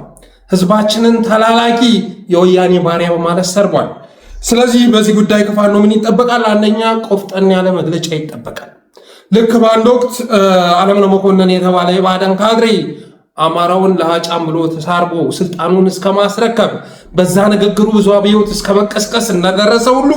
ህዝባችንን ተላላኪ የወያኔ ባሪያ በማለት ሰርቧል። ስለዚህ በዚህ ጉዳይ ከፋኖ ምን ይጠበቃል? አንደኛ ቆፍጠን ያለ መግለጫ ይጠበቃል። ልክ በአንድ ወቅት አለምነህ መኮንን የተባለ የብአዴን ካድሬ አማራውን ለሃጫም ብሎ ተሳርቦ ስልጣኑን እስከ ማስረከብ በዛ ንግግሩ ብዙ አብዮት እስከ መቀስቀስ እንደደረሰ ሁሉ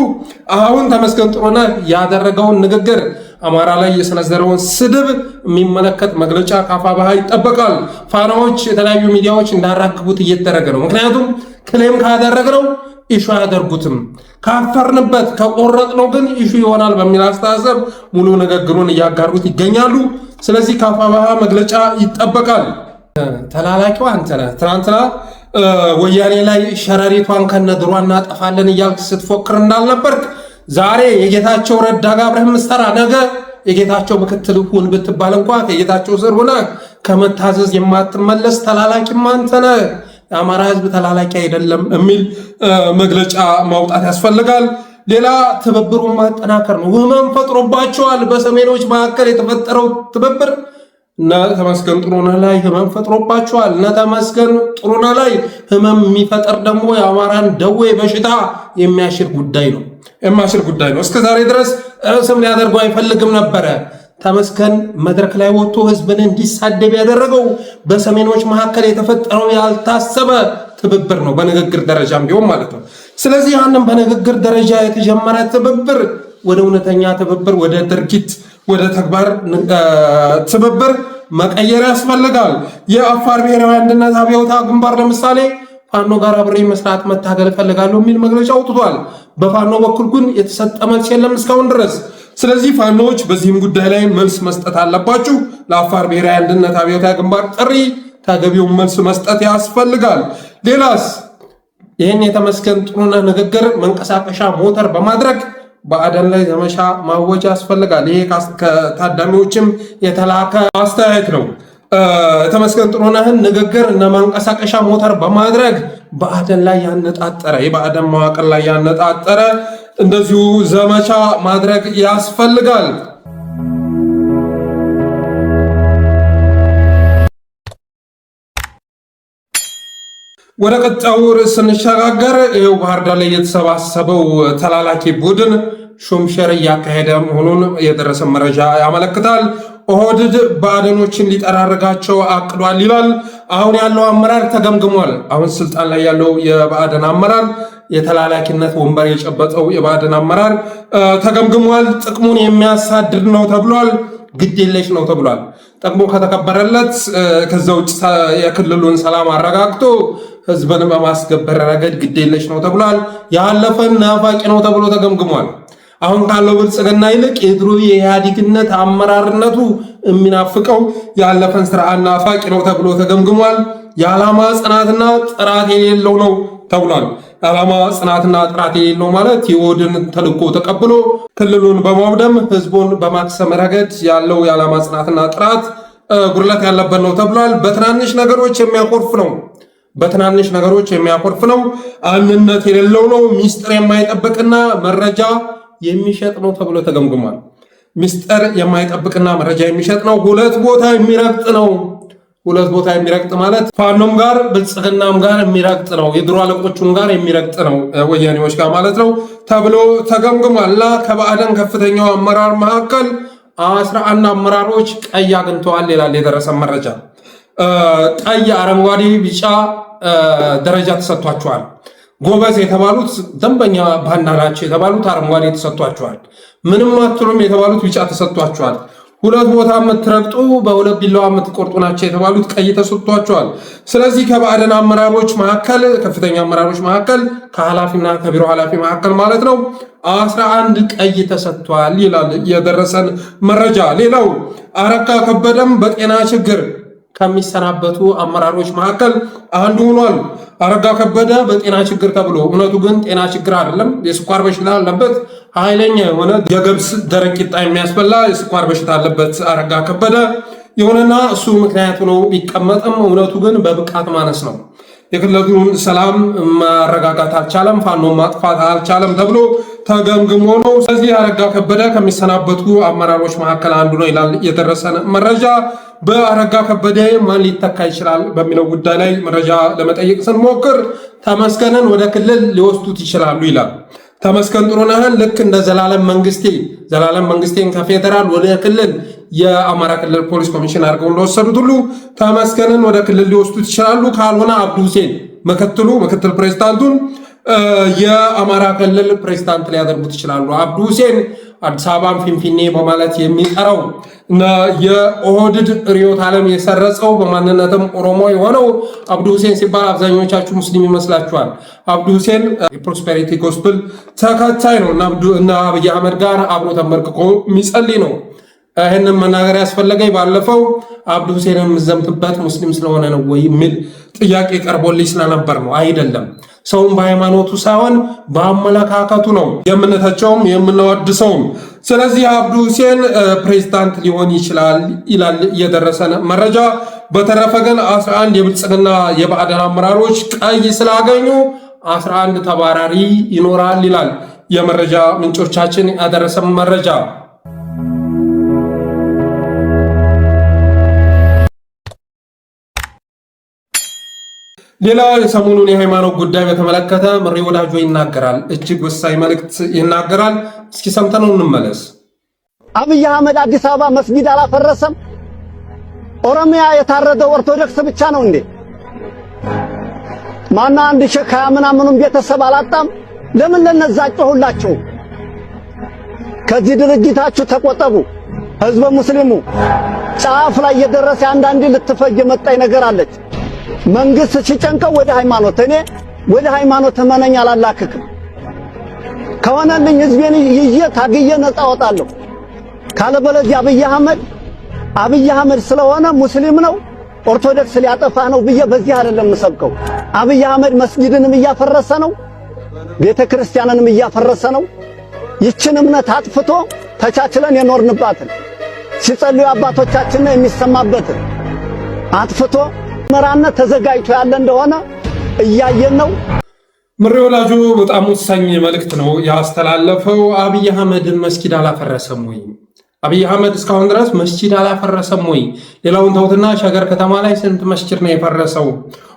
አሁን ተመስገን ጥሩነህ ያደረገውን ንግግር አማራ ላይ የሰነዘረውን ስድብ የሚመለከት መግለጫ ከአፋብኃ ይጠበቃል። ፋናዎች፣ የተለያዩ ሚዲያዎች እንዳራግቡት እየተደረገ ነው። ምክንያቱም ክሌም ካደረግነው ኢሹ አያደርጉትም። ካፈርንበት ከቆረጥነው ግን ኢሹ ይሆናል በሚል አስተሳሰብ ሙሉ ንግግሩን እያጋሩት ይገኛሉ። ስለዚህ ከአፋብኃ መግለጫ ይጠበቃል። ተላላኪው አንተ ነህ። ትናንትና ወያኔ ላይ ሸረሪቷን ከነድሯ እናጠፋለን እያልክ ስትፎክር እንዳልነበርክ ዛሬ የጌታቸው ረዳ ጋር አብረህ የምትሰራ ነገ የጌታቸው ምክትል ሁን ብትባል እንኳ ከጌታቸው ስር ሆነ ከመታዘዝ የማትመለስ ተላላኪም አንተ ነህ። የአማራ ህዝብ ተላላኪ አይደለም የሚል መግለጫ ማውጣት ያስፈልጋል። ሌላ ትብብሩን ማጠናከር ነው። ህመም ፈጥሮባቸዋል። በሰሜኖች መካከል የተፈጠረው ትብብር እነ ተመስገን ጥሩነህ ላይ ህመም ፈጥሮባቸዋል። እነ ተመስገን ጥሩነህ ላይ ህመም የሚፈጠር ደግሞ የአማራን ደዌ በሽታ የሚያሽር ጉዳይ ነው። እስከ ዛሬ ድረስ ርዕስም ሊያደርገው አይፈልግም ነበረ። ተመስገን መድረክ ላይ ወጥቶ ህዝብን እንዲሳደብ ያደረገው በሰሜኖች መካከል የተፈጠረው ያልታሰበ ትብብር ነው፣ በንግግር ደረጃም ቢሆን ማለት ነው። ስለዚህ ያንን በንግግር ደረጃ የተጀመረ ትብብር ወደ እውነተኛ ትብብር፣ ወደ ድርጊት፣ ወደ ተግባር ትብብር መቀየር ያስፈልጋል። የአፋር ብሔራዊ አንድነት አብዮታዊ ግንባር ለምሳሌ ፋኖ ጋር አብሬ መስራት መታገል እፈልጋለሁ የሚል መግለጫ አውጥቷል። በፋኖ በኩል ግን የተሰጠ መልስ የለም እስካሁን ድረስ። ስለዚህ ፋኖዎች በዚህም ጉዳይ ላይ መልስ መስጠት አለባችሁ። ለአፋር ብሔራዊ አንድነት አብዮታዊ ግንባር ጥሪ ተገቢውን መልስ መስጠት ያስፈልጋል። ሌላስ ይህን የተመስገን ጥሩነህ ንግግር መንቀሳቀሻ ሞተር በማድረግ በአደን ላይ ዘመቻ ማወጅ ያስፈልጋል። ይሄ ከታዳሚዎችም የተላከ አስተያየት ነው። የተመስገን ጥሩነህን ንግግር እነ መንቀሳቀሻ ሞተር በማድረግ በአደን ላይ ያነጣጠረ የበአደን መዋቅር ላይ ያነጣጠረ እንደዚሁ ዘመቻ ማድረግ ያስፈልጋል። ወደ ቀጣዩ ርዕስ ስንሸጋገር ይኸው ባህር ዳር ላይ የተሰባሰበው ተላላኪ ቡድን ሹምሽር እያካሄደ መሆኑን የደረሰ መረጃ ያመለክታል። ኦህዴድ ብአዴኖችን ሊጠራርጋቸው አቅዷል ይላል። አሁን ያለው አመራር ተገምግሟል። አሁን ስልጣን ላይ ያለው የብአዴን አመራር የተላላኪነት ወንበር የጨበጠው የብአዴን አመራር ተገምግሟል። ጥቅሙን የሚያሳድድ ነው ተብሏል። ግዴለሽ ነው ተብሏል። ጥቅሙ ከተከበረለት ከዛ ውጭ የክልሉን ሰላም አረጋግጦ ህዝብን በማስገበር ረገድ ግዴለሽ ነው ተብሏል። ያለፈን ናፋቂ ነው ተብሎ ተገምግሟል። አሁን ካለው ብልጽግና ይልቅ የድሮ የኢህአዴግነት አመራርነቱ የሚናፍቀው ያለፈን ስርዓት ናፋቂ ነው ተብሎ ተገምግሟል። የዓላማ ጽናትና ጥራት የሌለው ነው ተብሏል። የዓላማ ጽናትና ጥራት የሌለው ማለት የኦህዴድን ተልዕኮ ተቀብሎ ክልሉን በማውደም ህዝቡን በማክሰም ረገድ ያለው የዓላማ ጽናትና ጥራት ጉድለት ያለበት ነው ተብሏል። በትናንሽ ነገሮች የሚያኮርፍ ነው። አንድነት የሌለው ነው። ሚስጥር የማይጠብቅና መረጃ የሚሸጥ ነው ተብሎ ተገምግሟል። ሚስጥር የማይጠብቅና መረጃ የሚሸጥ ነው። ሁለት ቦታ የሚረግጥ ነው። ሁለት ቦታ የሚረግጥ ማለት ፋኖም ጋር ብልጽግናም ጋር የሚረግጥ ነው። የድሮ አለቆቹም ጋር የሚረግጥ ነው፣ ወያኔዎች ጋር ማለት ነው ተብሎ ተገምግሟል። እና ከብአዴን ከፍተኛው አመራር መካከል 11 አመራሮች ቀይ አግኝተዋል ይላል የደረሰ መረጃ። ቀይ፣ አረንጓዴ፣ ቢጫ ደረጃ ተሰጥቷቸዋል። ጎበዝ የተባሉት ደንበኛ ባንዳ ናቸው የተባሉት አረንጓዴ ተሰጥቷቸዋል። ምንም አትሉም የተባሉት ቢጫ ተሰጥቷቸዋል። ሁለት ቦታ የምትረግጡ በሁለት ቢላዋ የምትቆርጡ ናቸው የተባሉት ቀይ ተሰጥቷቸዋል። ስለዚህ ከብአዴን አመራሮች መካከል ከፍተኛ አመራሮች መካከል ከኃላፊና ከቢሮ ኃላፊ መካከል ማለት ነው 11 ቀይ ተሰጥቷል ይላል የደረሰን መረጃ። ሌላው አረጋ ከበደም በጤና ችግር ከሚሰናበቱ አመራሮች መካከል አንዱ ሆኗል። አረጋ ከበደ በጤና ችግር ተብሎ እውነቱ ግን ጤና ችግር አይደለም፣ የስኳር በሽታ አለበት። ኃይለኛ የሆነ የገብስ ደረቅ ቂጣ የሚያስበላ የስኳር በሽታ አለበት አረጋ ከበደ። የሆነና እሱ ምክንያቱ ነው ቢቀመጥም እውነቱ ግን በብቃት ማነስ ነው። የክልሉን ሰላም ማረጋጋት አልቻለም፣ ፋኖ ማጥፋት አልቻለም ተብሎ ተገምግሞ ነው። ስለዚህ አረጋ ከበደ ከሚሰናበቱ አመራሮች መካከል አንዱ ነው ይላል የደረሰን መረጃ። በአረጋ ከበደ ማን ሊተካ ይችላል በሚለው ጉዳይ ላይ መረጃ ለመጠየቅ ስንሞክር ተመስገንን ወደ ክልል ሊወስዱት ይችላሉ ይላል። ተመስገን ጥሩነህን ልክ እንደ ዘላለም መንግስቴን ከፌዴራል ወደ ክልል የአማራ ክልል ፖሊስ ኮሚሽን አድርገው እንደወሰዱት ሁሉ ተመስገንን ወደ ክልል ሊወስዱት ይችላሉ። ካልሆነ አብዱ ሁሴን ምክትል ፕሬዝዳንቱን የአማራ ክልል ፕሬዝዳንት ሊያደርጉት ይችላሉ። አብዱ ሁሴን አዲስ አበባን ፊንፊኔ በማለት የሚጠራው እና የኦህዴድ ርዕዮተ ዓለም የሰረጸው በማንነትም ኦሮሞ የሆነው አብዱ ሁሴን ሲባል አብዛኞቻችሁ ሙስሊም ይመስላችኋል። አብዱ ሁሴን የፕሮስፔሪቲ ጎስፕል ተከታይ ነው እና አብይ አህመድ ጋር አብሮ ተመርክኮ የሚጸልይ ነው። ይህንን መናገር ያስፈለገኝ ባለፈው አብዱ ሁሴን የምዘምትበት ሙስሊም ስለሆነ ነው ወይ የሚል ጥያቄ ቀርቦልኝ ስለነበር ነው። አይደለም። ሰውን በሃይማኖቱ ሳይሆን በአመለካከቱ ነው የምንተቸውም የምንወድሰውም። ስለዚህ አብዱ ሁሴን ፕሬዝዳንት ሊሆን ይችላል ይላል የደረሰን መረጃ። በተረፈ ግን 11 የብልጽግና የብአዴን አመራሮች ቀይ ስላገኙ 11 ተባራሪ ይኖራል ይላል የመረጃ ምንጮቻችን ያደረሰን መረጃ። ሌላ የሰሞኑን የሃይማኖት ጉዳይ በተመለከተ ምሬ ወዳጆ ይናገራል። እጅግ ወሳኝ መልእክት ይናገራል። እስኪ ሰምተነው እንመለስ። አብይ አህመድ አዲስ አበባ መስጊድ አላፈረሰም። ኦሮሚያ የታረደው ኦርቶዶክስ ብቻ ነው እንዴ? ማና አንድ ሸካ ምናምኑን ቤተሰብ አላጣም? ለምን ለነዛ ጮሁላችሁ? ከዚህ ድርጅታችሁ ተቆጠቡ። ህዝበ ሙስሊሙ ጫፍ ላይ የደረሰ አንዳንዴ ልትፈጅ መጣይ ነገር አለች። መንግስት ሲጨንቀው ወደ ሃይማኖት፣ እኔ ወደ ሃይማኖት ተመነኝ አላላክክም። ከሆነልኝ ህዝቤን ይዤ ታግዬ ነፃ አወጣለሁ። ካለበለዚያ አብይ አህመድ ስለሆነ ሙስሊም ነው ኦርቶዶክስ ሊያጠፋ ነው ብዬ በዚህ አይደለም የምሰብከው። አብይ አህመድ መስጊድንም እያፈረሰ ነው፣ ቤተክርስቲያንንም እያፈረሰ ነው። ይችን እምነት አጥፍቶ ተቻችለን የኖርንባትን ሲጸልዩ አባቶቻችን የሚሰማበትን አጥፍቶ መራነት ተዘጋጅቶ ያለ እንደሆነ እያየን ነው። ምሬ ወዳጆ በጣም ወሳኝ መልእክት ነው ያስተላለፈው። አብይ አህመድን መስጊድ አላፈረሰም ወይ? አብይ አህመድ እስካሁን ድረስ መስጊድ አላፈረሰም ወይ? ሌላውን ተውትና ሸገር ከተማ ላይ ስንት መስጊድ ነው የፈረሰው?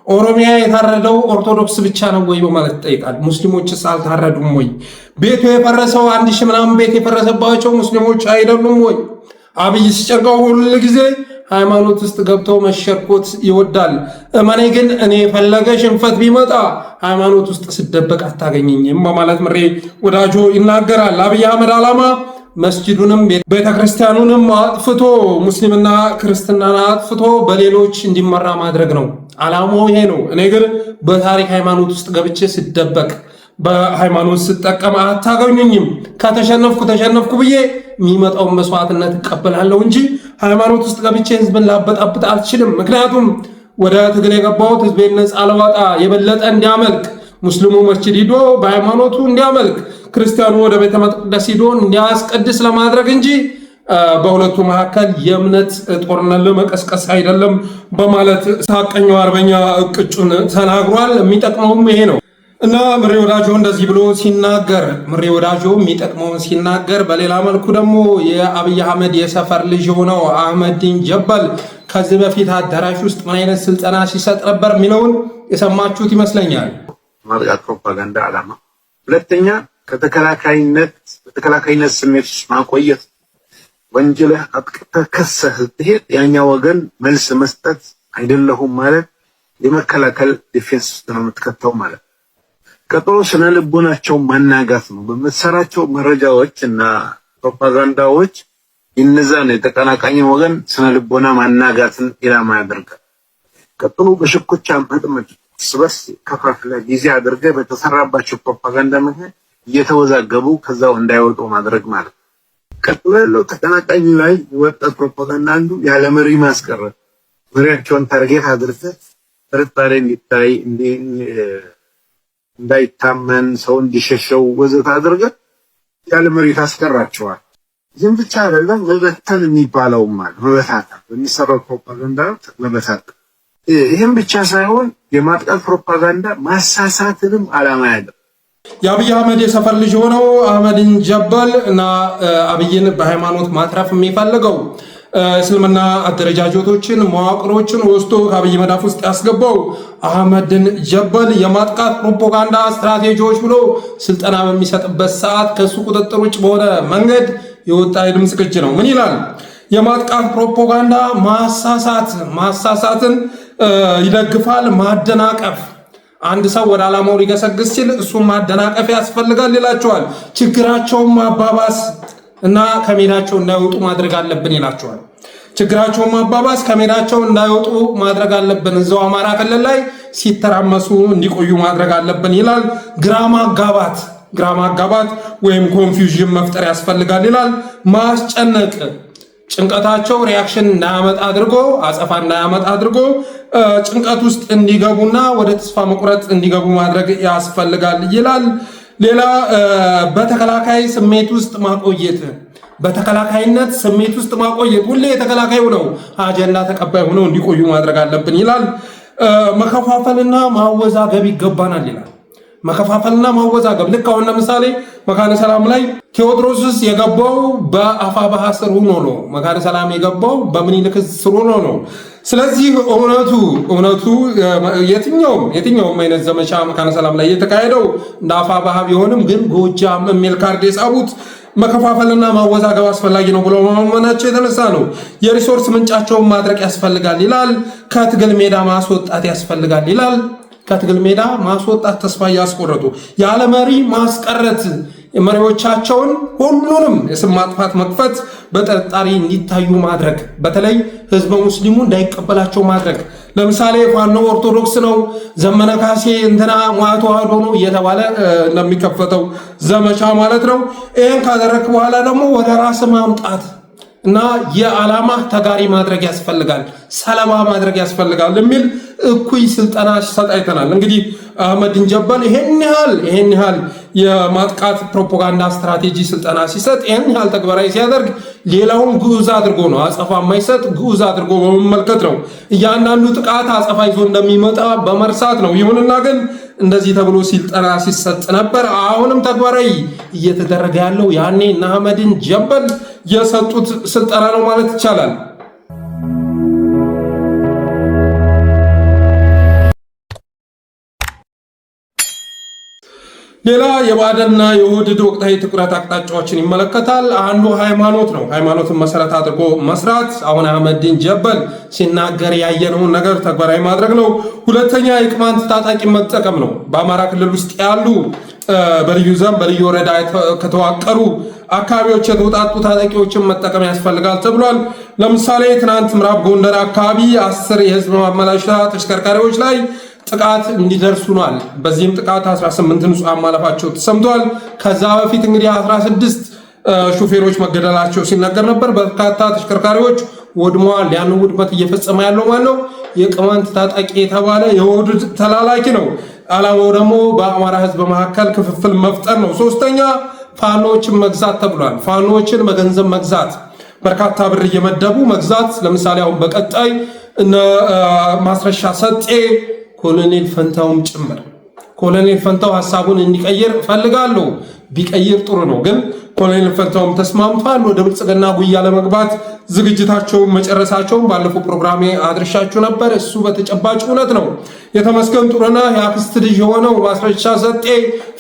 ኦሮሚያ የታረደው ኦርቶዶክስ ብቻ ነው ወይ በማለት ይጠይቃል። ሙስሊሞችስ አልታረዱም ወይ? ቤቱ የፈረሰው 1000 ምናምን ቤት የፈረሰባቸው ሙስሊሞች አይደሉም ወይ? አብይ ሲጨንቀው ሁሉ ጊዜ ሃይማኖት ውስጥ ገብቶ መሸርኮት ይወዳል። እኔ ግን እኔ የፈለገ ሽንፈት ቢመጣ ሃይማኖት ውስጥ ስደበቅ አታገኘኝም በማለት ምሬ ወዳጆ ይናገራል። አብይ አህመድ ዓላማ መስጂዱንም ቤተክርስቲያኑንም አጥፍቶ ሙስሊምና ክርስትናን አጥፍቶ በሌሎች እንዲመራ ማድረግ ነው። ዓላማው ይሄ ነው። እኔ ግን በታሪክ ሃይማኖት ውስጥ ገብቼ ስደበቅ በሃይማኖት ስጠቀም አታገኙኝም። ተሸነፍኩ ብዬ የሚመጣውን መስዋዕትነት እቀበላለሁ እንጂ ሃይማኖት ውስጥ ገብቼ ህዝብን ላበጣብጥ አልችልም። ምክንያቱም ወደ ትግል የገባሁት ህዝቤን ነፃ ለዋጣ የበለጠ እንዲያመልክ፣ ሙስሊሙ መስጂድ ሂዶ በሃይማኖቱ እንዲያመልክ፣ ክርስቲያኑ ወደ ቤተ መቅደስ ሂዶ እንዲያስቀድስ ለማድረግ እንጂ በሁለቱ መካከል የእምነት ጦርነት ለመቀስቀስ አይደለም በማለት ሳቀኛው አርበኛ እቅጩን ተናግሯል። የሚጠቅመውም ይሄ ነው። እና ምሬ ወዳጆ እንደዚህ ብሎ ሲናገር የሚጠቅመውን ሲናገር፣ በሌላ መልኩ ደግሞ የአብይ አህመድ የሰፈር ልጅ የሆነው አህመዲን ጀበል ከዚህ በፊት አዳራሽ ውስጥ ምን አይነት ስልጠና ሲሰጥ ነበር የሚለውን የሰማችሁት ይመስለኛል። ማርጋት ፕሮፓጋንዳ ዓላማ፣ ሁለተኛ በተከላካይነት ስሜት ማቆየት፣ ወንጀልህ አጥቅተህ ከሰህ ስትሄድ ያኛ ወገን መልስ መስጠት አይደለሁም ማለት የመከላከል ዲፌንስ ውስጥ ነው የምትከተው ማለት። ቀጥሎ ስነ ልቦናቸው ማናጋት ነው። በመሰራቸው መረጃዎች እና ፕሮፓጋንዳዎች እነዛን የተቀናቃኝ ወገን ስነ ልቦና ማናጋትን ኢላማ ያደርጋል። ቀጥሎ በሽኩቻ መጥመድ፣ ስበስ ከፋፍለ ጊዜ አድርገህ በተሰራባቸው ፕሮፓጋንዳ ምክንያት እየተወዛገቡ ከዛው እንዳይወጡ ማድረግ ማለት። ቀጥሎ ያለው ተቀናቃኝ ላይ የወጣ ፕሮፓጋንዳ አንዱ ያለ መሪ ማስቀረት፣ መሪያቸውን ታርጌት አድርገህ ጥርጣሬ እንዲታይ እንዳይታመን ሰው እንዲሸሸው ወዘተ አድርገህ ያለ መሪ ታስቀራቸዋል። ይህም ብቻ አይደለም፣ መበተን የሚባለው ማለት መበታተን በሚሰራው ፕሮፓጋንዳ መበታተን። ይህም ብቻ ሳይሆን የማጥቃት ፕሮፓጋንዳ ማሳሳትንም ዓላማ ያለው የአብይ አህመድ የሰፈር ልጅ ሆነው አህመድን ጀበል እና አብይን በሃይማኖት ማትረፍ የሚፈልገው እስልምና አደረጃጀቶችን መዋቅሮችን ወስዶ ከአብይ መዳፍ ውስጥ ያስገባው አህመድን ጀበል የማጥቃት ፕሮፓጋንዳ ስትራቴጂዎች ብሎ ስልጠና በሚሰጥበት ሰዓት ከሱ ቁጥጥር ውጭ በሆነ መንገድ የወጣ የድምፅ ቅጅ ነው። ምን ይላል? የማጥቃት ፕሮፓጋንዳ ማሳሳትን ይደግፋል፣ ማደናቀፍ። አንድ ሰው ወደ ዓላማው ሊገሰግስ ሲል እሱን ማደናቀፍ ያስፈልጋል ይላቸዋል። ችግራቸውን ማባባስ እና ከሜዳቸው እንዳይወጡ ማድረግ አለብን ይላቸዋል። ችግራቸውን ማባባስ ከሜዳቸው እንዳይወጡ ማድረግ አለብን፣ እዛው አማራ ክልል ላይ ሲተራመሱ እንዲቆዩ ማድረግ አለብን ይላል። ግራ ማጋባት ወይም ኮንፊውዥን መፍጠር ያስፈልጋል ይላል። ማስጨነቅ፣ ጭንቀታቸው ሪያክሽን እንዳያመጣ አድርጎ አጸፋ እንዳያመጣ አድርጎ ጭንቀት ውስጥ እንዲገቡና ወደ ተስፋ መቁረጥ እንዲገቡ ማድረግ ያስፈልጋል ይላል። ሌላ በተከላካይ ስሜት ውስጥ ማቆየት፣ በተከላካይነት ስሜት ውስጥ ማቆየት፣ ሁሌ የተከላካይ ሆነው አጀንዳ ተቀባይ ሆነው እንዲቆዩ ማድረግ አለብን ይላል። መከፋፈልና ማወዛገብ ይገባናል ይላል። መከፋፈልና ማወዛገብ ልክ አሁን ለምሳሌ መካነ ሰላም ላይ ቴዎድሮስስ የገባው በአፋባሃ ስር ሆኖ ነው። መካነ ሰላም የገባው በምኒልክ ስር ሆኖ ነው። ስለዚህ እውነቱ የትኛውም አይነት ዘመቻ መካነ ሰላም ላይ የተካሄደው እንደ አፋባሃ ቢሆንም ግን ጎጃም የሚል ካርድ የሳቡት መከፋፈልና ማወዛገብ አስፈላጊ ነው ብሎ ማመናቸው የተነሳ ነው። የሪሶርስ ምንጫቸውን ማድረቅ ያስፈልጋል ይላል። ከትግል ሜዳ ማስወጣት ያስፈልጋል ይላል። ከትግል ሜዳ ማስወጣት፣ ተስፋ እያስቆረጡ ያለ መሪ ማስቀረት፣ መሪዎቻቸውን ሁሉንም የስም ማጥፋት መክፈት፣ በጥርጣሬ እንዲታዩ ማድረግ፣ በተለይ ህዝበ ሙስሊሙ እንዳይቀበላቸው ማድረግ። ለምሳሌ ፋኖ ኦርቶዶክስ ነው፣ ዘመነ ካሴ እንትና ተዋህዶ ነው እየተባለ እንደሚከፈተው ዘመቻ ማለት ነው። ይህን ካደረክ በኋላ ደግሞ ወደ ራስ ማምጣት እና የዓላማ ተጋሪ ማድረግ ያስፈልጋል፣ ሰለባ ማድረግ ያስፈልጋል የሚል እኩይ ስልጠና ሲሰጥ አይተናል። እንግዲህ አህመዲን ጀበል ይሄን ያህል የማጥቃት ፕሮፓጋንዳ ስትራቴጂ ስልጠና ሲሰጥ ይሄን ያህል ተግባራዊ ሲያደርግ ሌላውን ግዑዝ አድርጎ ነው፣ አጸፋ የማይሰጥ ግዑዝ አድርጎ በመመልከት ነው። እያንዳንዱ ጥቃት አጸፋ ይዞ እንደሚመጣ በመርሳት ነው። ይሁንና ግን እንደዚህ ተብሎ ስልጠና ሲሰጥ ነበር። አሁንም ተግባራዊ እየተደረገ ያለው ያኔ እነ አህመዲን ጀበል የሰጡት ስልጠና ነው ማለት ይቻላል። ሌላ የባዕድና የኦህዴድ ወቅታዊ ትኩረት አቅጣጫዎችን ይመለከታል። አንዱ ሃይማኖት ነው። ሃይማኖትን መሰረት አድርጎ መስራት፣ አሁን አህመዲን ጀበል ሲናገር ያየነውን ነገር ተግባራዊ ማድረግ ነው። ሁለተኛ የቅማንት ታጣቂ መጠቀም ነው። በአማራ ክልል ውስጥ ያሉ በልዩ ዞን በልዩ ወረዳ ከተዋቀሩ አካባቢዎች የተውጣጡ ታጣቂዎችን መጠቀም ያስፈልጋል ተብሏል። ለምሳሌ ትናንት ምዕራብ ጎንደር አካባቢ 10 የህዝብ ማመላለሻ ተሽከርካሪዎች ላይ ጥቃት እንዲደርስ ሆኗል። በዚህም ጥቃት 18 ንጹሃን ማለፋቸው ተሰምቷል። ከዛ በፊት እንግዲህ 16 ሹፌሮች መገደላቸው ሲነገር ነበር። በርካታ ተሽከርካሪዎች ወድመዋል። ያን ውድመት እየፈጸመ ያለው ማለት ነው የቅማንት ታጣቂ የተባለ የኦህዴድ ተላላኪ ነው። ዓላማው ደግሞ በአማራ ህዝብ መካከል ክፍፍል መፍጠር ነው። ሶስተኛ ፋኖችን መግዛት ተብሏል። ፋኖችን በገንዘብ መግዛት፣ በርካታ ብር እየመደቡ መግዛት። ለምሳሌ አሁን በቀጣይ እነ ማስረሻ ሰጤ ኮሎኔል ፈንታውም ጭምር ኮሎኔል ፈንታው ሐሳቡን እንዲቀይር ፈልጋለሁ። ቢቀይር ጥሩ ነው። ግን ኮሎኔል ፈንታውም ተስማምቷል። ወደ ብልጽግና ጉያ ለመግባት ዝግጅታቸውን መጨረሳቸውን ባለፈው ፕሮግራሜ አድርሻችሁ ነበር። እሱ በተጨባጭ እውነት ነው። የተመስገን ጥሩነህ የአክስት ልጅ የሆነው ማስረሻ ሰጤ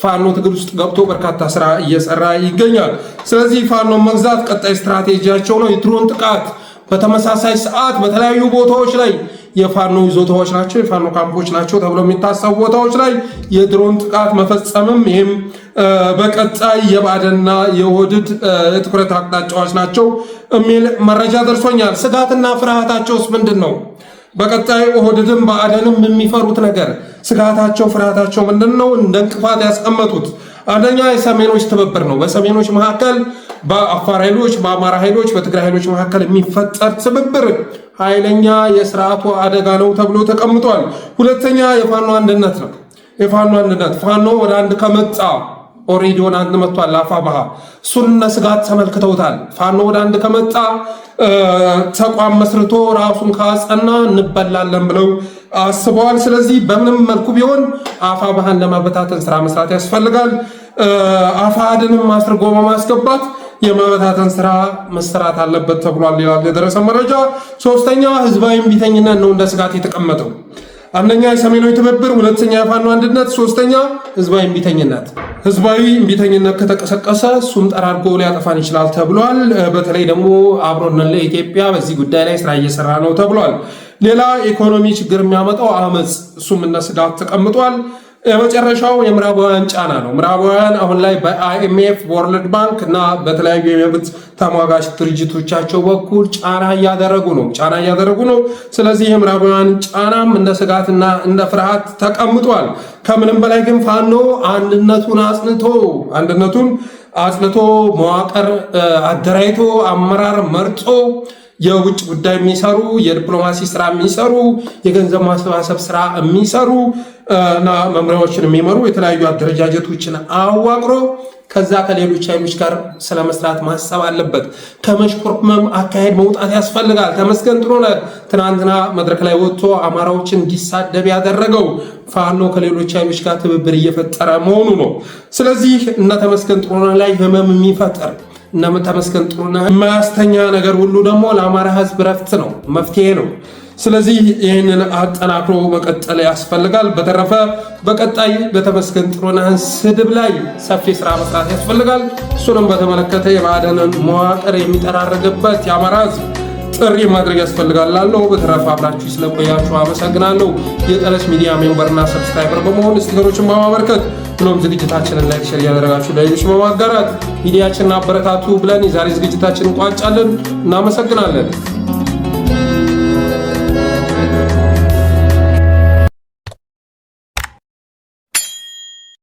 ፋኖ ትግል ውስጥ ገብቶ በርካታ ስራ እየሰራ ይገኛል። ስለዚህ ፋኖ መግዛት ቀጣይ ስትራቴጂያቸው ነው። የድሮን ጥቃት በተመሳሳይ ሰዓት በተለያዩ ቦታዎች ላይ የፋኖ ይዞታዎች ናቸው፣ የፋኖ ካምፖች ናቸው ተብሎ የሚታሰቡ ቦታዎች ላይ የድሮን ጥቃት መፈጸምም ይህም በቀጣይ የባዕድና የኦህዴድ የትኩረት አቅጣጫዎች ናቸው የሚል መረጃ ደርሶኛል። ስጋትና ፍርሃታቸውስ ምንድን ነው? በቀጣይ ኦህዴድም ባዕድንም የሚፈሩት ነገር ስጋታቸው፣ ፍርሃታቸው ምንድን ነው? እንደ እንቅፋት ያስቀመጡት አንደኛ የሰሜኖች ትብብር ነው። በሰሜኖች መካከል በአፋር ኃይሎች፣ በአማራ ኃይሎች፣ በትግራይ ኃይሎች መካከል የሚፈጠር ትብብር ኃይለኛ የስርዓቱ አደጋ ነው ተብሎ ተቀምጧል። ሁለተኛ የፋኖ አንድነት ነው። የፋኖ አንድነት ፋኖ ወደ አንድ ከመጣ ኦሬዲ ወደ አንድ መጥቷል። አፋባሃ እሱን ስጋት ተመልክተውታል። ፋኖ ወደ አንድ ከመጣ ተቋም መስርቶ ራሱን ካጸና እንበላለን ብለው አስበዋል። ስለዚህ በምንም መልኩ ቢሆን አፋባሃን ለማበታተን ስራ መስራት ያስፈልጋል። አፋድንም አስርጎ በማስገባት የመበታተን ስራ መሰራት አለበት ተብሏል ይላል የደረሰ መረጃ። ሶስተኛ ህዝባዊ እምቢተኝነት ነው እንደ ስጋት የተቀመጠው። አንደኛ የሰሜናዊ ትብብር፣ ሁለተኛ የፋኖ አንድነት፣ ሶስተኛ ህዝባዊ እምቢተኝነት። ህዝባዊ እምቢተኝነት ከተቀሰቀሰ እሱም ጠራርጎ ሊያጠፋን ይችላል ተብሏል። በተለይ ደግሞ አብሮነት ለኢትዮጵያ በዚህ ጉዳይ ላይ ስራ እየሰራ ነው ተብሏል። ሌላ ኢኮኖሚ ችግር የሚያመጣው አመፅ፣ እሱም እንደ ስጋት ተቀምጧል። የመጨረሻው የምዕራባውያን ጫና ነው። ምዕራባውያን አሁን ላይ በአይኤምኤፍ ወርልድ ባንክ እና በተለያዩ የመብት ተሟጋች ድርጅቶቻቸው በኩል ጫና እያደረጉ ነው። ስለዚህ የምዕራባውያን ጫናም እንደ ስጋትና እንደ ፍርሃት ተቀምጧል። ከምንም በላይ ግን ፋኖ አንድነቱን አጽንቶ መዋቅር አደራጅቶ አመራር መርጦ የውጭ ጉዳይ የሚሰሩ የዲፕሎማሲ ስራ የሚሰሩ የገንዘብ ማሰባሰብ ስራ የሚሰሩ እና መምሪያዎችን የሚመሩ የተለያዩ አደረጃጀቶችን አዋቅሮ ከዛ ከሌሎች ኃይሎች ጋር ስለመስራት ማሰብ አለበት። ከመሽኮርመም አካሄድ መውጣት ያስፈልጋል። ተመስገን ጥሩነህ ትናንትና መድረክ ላይ ወጥቶ አማራዎችን እንዲሳደብ ያደረገው ፋኖ ከሌሎች ኃይሎች ጋር ትብብር እየፈጠረ መሆኑ ነው። ስለዚህ እነ ተመስገን ጥሩነህ ላይ ህመም የሚፈጠር እና ተመስገን ጥሩነህ የማያስተኛ ነገር ሁሉ ደግሞ ለአማራ ህዝብ ረፍት ነው፣ መፍትሄ ነው። ስለዚህ ይህንን አጠናክሮ መቀጠል ያስፈልጋል። በተረፈ በቀጣይ በተመስገን ጥሩነህን ስድብ ላይ ሰፊ ስራ መስራት ያስፈልጋል። እሱንም በተመለከተ የብአዴንን መዋቅር የሚጠራረግበት የአማራ ህዝብ ጥሪ ማድረግ ያስፈልጋል ላለው። በተረፈ አብራችሁ ስለቆያችሁ አመሰግናለሁ። የጠለስ ሚዲያ ሜምበርና ሰብስክራይበር በመሆን ስቲከሮችን በማበርከት ብሎም ዝግጅታችንን ላይክ፣ ሼር እያደረጋችሁ ለሌሎች በማጋራት ሚዲያችንን አበረታቱ ብለን የዛሬ ዝግጅታችንን እንቋጫለን። እናመሰግናለን።